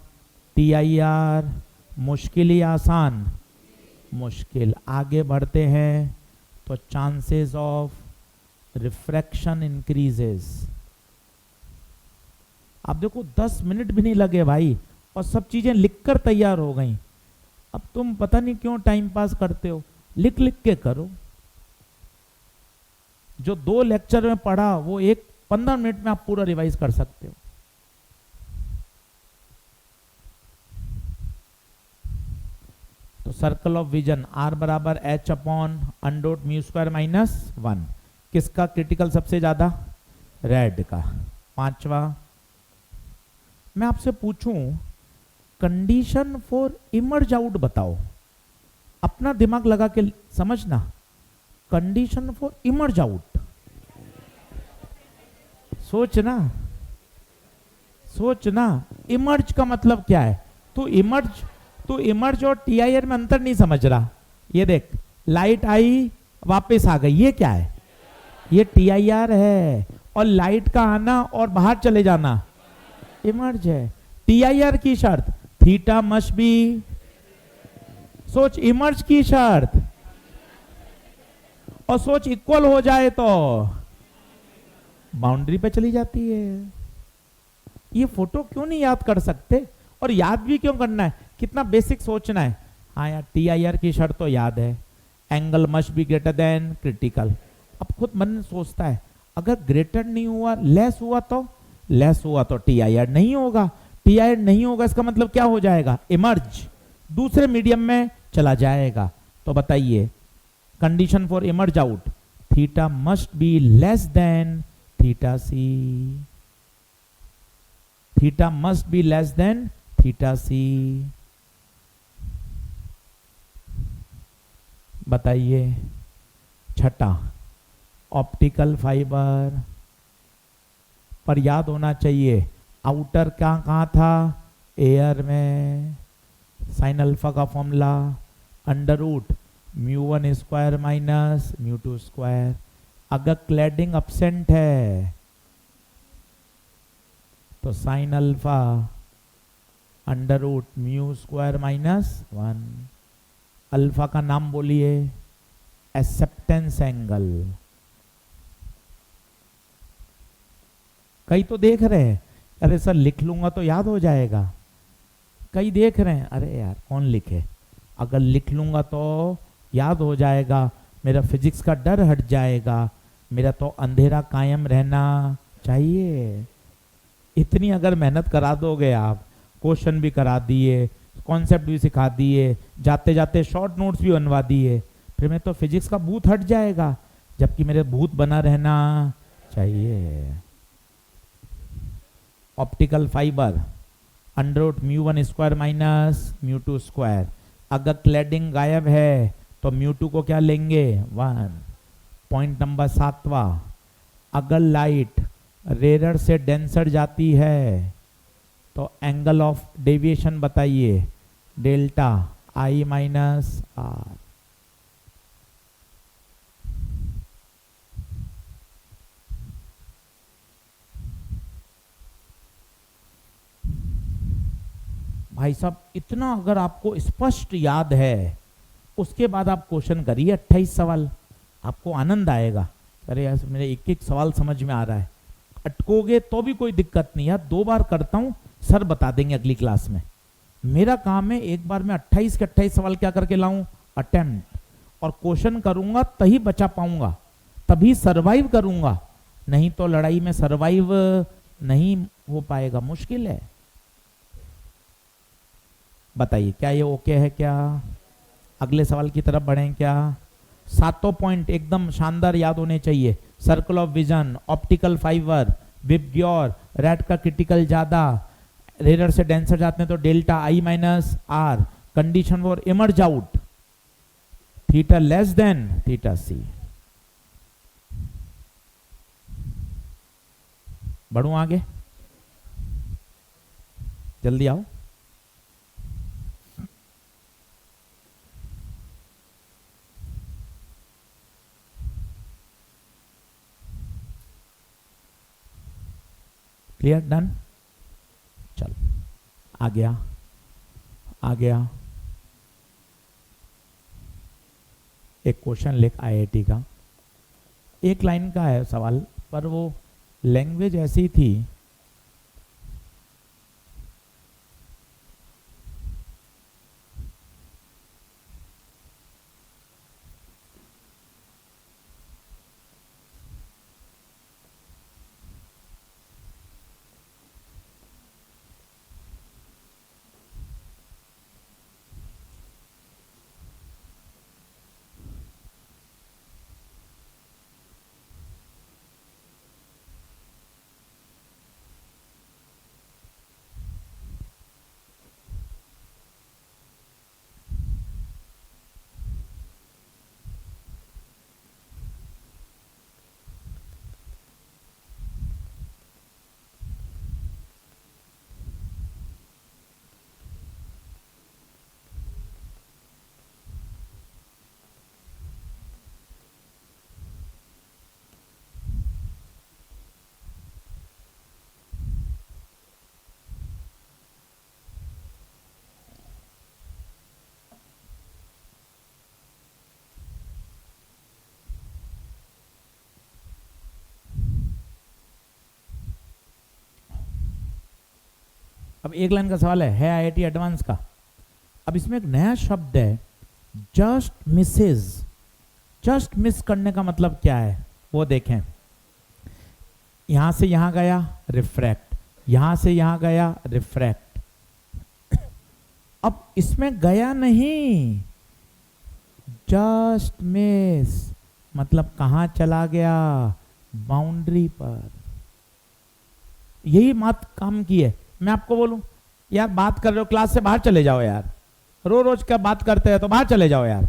TIR मुश्किल या आसान? मुश्किल। आगे बढ़ते हैं तो चांसेस ऑफ रिफ्रैक्शन इंक्रीजेस। अब देखो 10 मिनट भी नहीं लगे भाई और सब चीजें लिखकर तैयार हो गई। अब तुम पता नहीं क्यों टाइम पास करते हो, लिख लिख के करो। जो 2 लेक्चर में पढ़ा वो 15 मिनट में आप पूरा रिवाइज कर सकते हो। तो सर्कल ऑफ विजन आर बराबर H upon under root mu square -1। किसका क्रिटिकल सबसे ज्यादा? रेड का। पांचवा, मैं आपसे पूछूं कंडीशन फॉर इमर्ज आउट बताओ, अपना दिमाग लगा के समझना। कंडीशन फॉर इमर्ज आउट, सोचना सोचना। इमर्ज का मतलब क्या है? तू इमर्ज और TIR में अंतर नहीं समझ रहा। ये देख, लाइट आई वापस आ गई, ये क्या है? ये TIR है। और लाइट का आना और बाहर चले जाना इमर्ज है। TIR की शर्त थीटा मस्ट बी, सोच इमर्ज की शर्त, और सोच इक्वल हो जाए तो बाउंड्री पे चली जाती है। ये फोटो क्यों नहीं याद कर सकते? और याद भी क्यों करना है? कितना बेसिक सोचना है। हाँ यार, TIR की शर्त तो याद है, angle must be greater than critical. अब खुद मन सोचता है अगर ग्रेटर नहीं हुआ, लेस हुआ तो TIR नहीं होगा। TIR नहीं होगा इसका मतलब क्या हो जाएगा? इमर्ज, दूसरे मीडियम में चला जाएगा। तो बताइए condition for emerge out, theta must be less than theta C. Theta must be less than theta C. बताइए छठा, ऑप्टिकल फाइबर पर याद होना चाहिए आउटर कहाँ था? एयर में। साइन अल्फा का formula under root μ1 square minus μ2 square. अगर क्लैडिंग अब्सेंट है तो sine alpha under root mu square -1। Alpha का नाम बोलिए, एक्सेप्टेंस एंगल। कई तो देख रहे हैं, अरे सर लिख लूंगा तो याद हो जाएगा। कई देख रहे हैं, अरे यार कौन लिखे, अगर लिख लूंगा तो याद हो जाएगा, मेरा फिजिक्स का डर हट जाएगा, मेरा तो अंधेरा कायम रहना चाहिए। इतनी अगर मेहनत करा दोगे आप, क्वेश्चन भी करा दिए, कॉन्सेप्ट भी सिखा दिए, जाते जाते शॉर्ट नोट्स भी बनवा दिए, फिर मैं तो फिजिक्स का भूत हट जाएगा, जबकि मेरे भूत बना रहना चाहिए। Optical fibre under root μ1 square minus μ2 square. अगर क्लैडिंग गायब है तो μ2 को क्या लेंगे? 1। पॉइंट नंबर 7वां, अगर लाइट रेयर से डेंसर जाती है तो एंगल ऑफ डेविएशन बताइए, डेल्टा I माइनस R। भाई साहब इतना अगर आपको स्पष्ट याद है, उसके बाद आप क्वेश्चन करिए 28 सवाल, आपको आनंद आएगा। अरे यार मेरे एक एक सवाल समझ में आ रहा है। अटकोगे तो भी कोई दिक्कत नहीं है, 2 बार करता हूं, सर बता देंगे अगली क्लास में। मेरा काम है एक बार में 28 के 28 सवाल क्या करके लाऊं, अटेम्प्ट, और क्वेश्चन करूंगा तभी बचा पाऊंगा, तभी सरवाइव करूंगा, नहीं तो लड़ाई में सरवाइव नहीं हो पाएगा, मुश्किल है। बताइए क्या ये ओके है क्या? अगले सवाल की तरफ बढ़ें क्या? सातों पॉइंट एकदम शानदार याद होने चाहिए। Circle of vision, optical fibre, VIBGYOR, red का क्रिटिकल ज्यादा, रेडर से डेंसर जाते हैं तो delta I minus R, condition for emerge out, theta less than theta C. बढ़ूं आगे, जल्दी आओ। क्लियर, डन, चलो आ गया, आ गया। एक क्वेश्चन लिख आईआईटी का, एक लाइन का है सवाल, पर वो लैंग्वेज ऐसी थी, अब एक लाइन का सवाल है आईआईटी एडवांस का। अब इसमें एक नया शब्द है, जस्ट मिसेज। जस्ट मिस करने का मतलब क्या है वो देखें। यहां से यहां गया रिफ्रैक्ट, यहां से यहां गया रिफ्रैक्ट। अब इसमें गया नहीं, जस्ट मिस मतलब कहां चला गया, बाउंड्री पर। यही बात काम की है। मैं आपको बोलूं यार बात कर रहे हो, क्लास से बाहर चले जाओ यार, रोज क्या बात करते हैं, तो बाहर चले जाओ यार।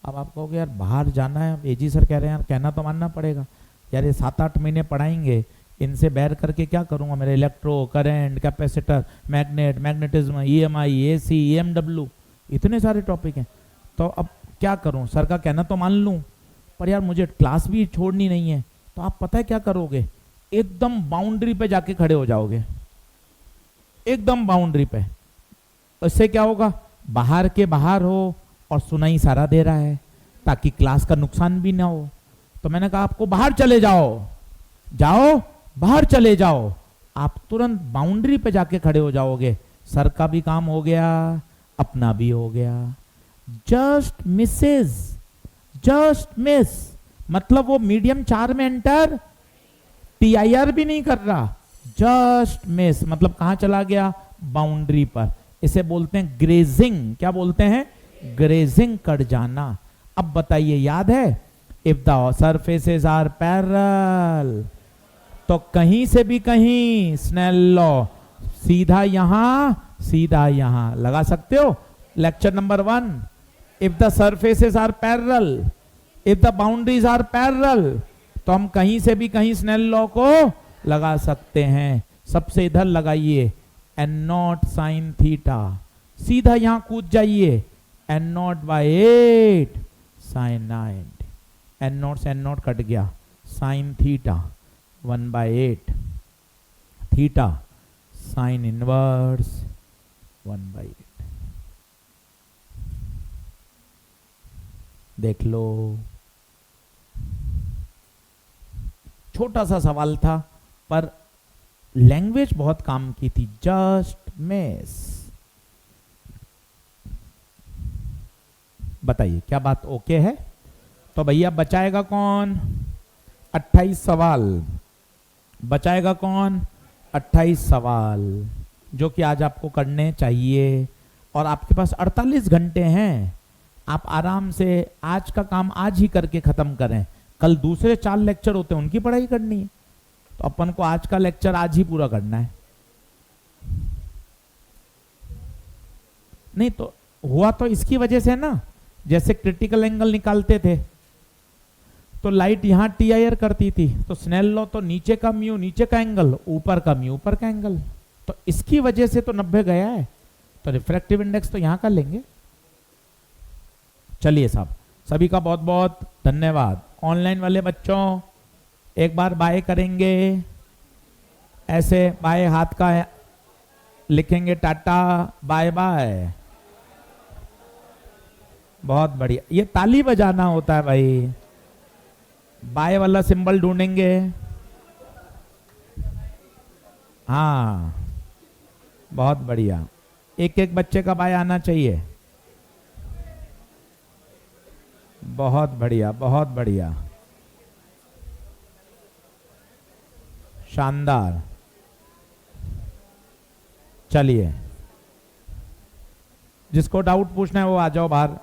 अब आप कहोगे यार बाहर जाना है, एजी सर कह रहे हैं यार, कहना तो मानना पड़ेगा यार, ये 7-8 महीने पढ़ाएंगे, इनसे बैर करके क्या करूंगा, मेरे electro, current, capacitor, magnet, magnetism, EMI, AC, EMW, इतने सारे टॉपिक हैं, तो अब क्या करूं, सर का कहना तो मान लूं, पर यार मुझे क्लास भी छोड़नी नहीं है। तो आप पता है क्या करोगे, एकदम बाउंड्री पे जाके खड़े हो जाओगे, एकदम बाउंड्री पे। इससे क्या होगा, बाहर के बाहर हो और सुनाई सारा दे रहा है, ताकि क्लास का नुकसान भी ना हो। तो मैंने कहा आपको बाहर चले जाओ, जाओ बाहर चले जाओ। आप तुरंत बाउंड्री पे जाके खड़े हो जाओगे, सर का भी काम हो गया, अपना भी हो गया। जस्ट मिसेज, जस्ट मिस मतलब वो मीडियम 4 में एंटर, टीआईआर भी नहीं कर रहा, जस्ट मिस मतलब कहां चला गया, बाउंड्री पर। इसे बोलते हैं ग्रेजिंग। क्या बोलते हैं, ग्रेजिंग कर जाना। अब बताइए याद है, if the surfaces are parallel, तो कहीं से भी कहीं स्नेल लॉ, सीधा यहां सीधा यहां लगा सकते हो। Lecture number 1, if the surfaces are parallel, if the boundaries are parallel, तो हम कहीं से भी कहीं स्नेल लॉ को लगा सकते हैं। सबसे इधर लगाइए एन नॉट साइन थीटा, सीधा यहां कूद जाइए, N nought by 8 sine 9, N nought से एन नॉट कट गया, sine theta 1/8, theta sine inverse 1/8। देख लो, छोटा सा सवाल था पर लैंग्वेज बहुत काम की थी। जस्ट मिस, बताइए क्या बात ओके है? तो भैया बचाएगा कौन? 28 सवाल। बचाएगा कौन? 28 सवाल, जो कि आज आपको करने चाहिए। और आपके पास 48 घंटे हैं, आप आराम से आज का काम आज ही करके खत्म करें। कल दूसरे 4 लेक्चर होते हैं, उनकी पढ़ाई करनी है, तो अपन को आज का लेक्चर आज ही पूरा करना है। नहीं तो हुआ तो इसकी वजह से ना, जैसे क्रिटिकल एंगल निकालते थे तो लाइट यहां टीआईआर करती थी, तो स्नेल लॉ तो नीचे का म्यू नीचे का एंगल, ऊपर का म्यू ऊपर का एंगल, तो इसकी वजह से तो 90 गया है। तो रिफ्रैक्टिव इंडेक्स तो यहां का लेंगे। चलिए साहब, सभी का बहुत बहुत धन्यवाद। ऑनलाइन वाले बच्चों एक बार बाय करेंगे, ऐसे बाय हाथ का लिखेंगे, टाटा बाय बाय। बहुत बढ़िया, ये ताली बजाना होता है भाई। बाय वाला सिंबल ढूंढेंगे। हाँ बहुत बढ़िया, एक एक बच्चे का बाय आना चाहिए। बहुत बढ़िया बहुत बढ़िया, शानदार। चलिए, जिसको डाउट पूछना है वो आ जाओ बाहर।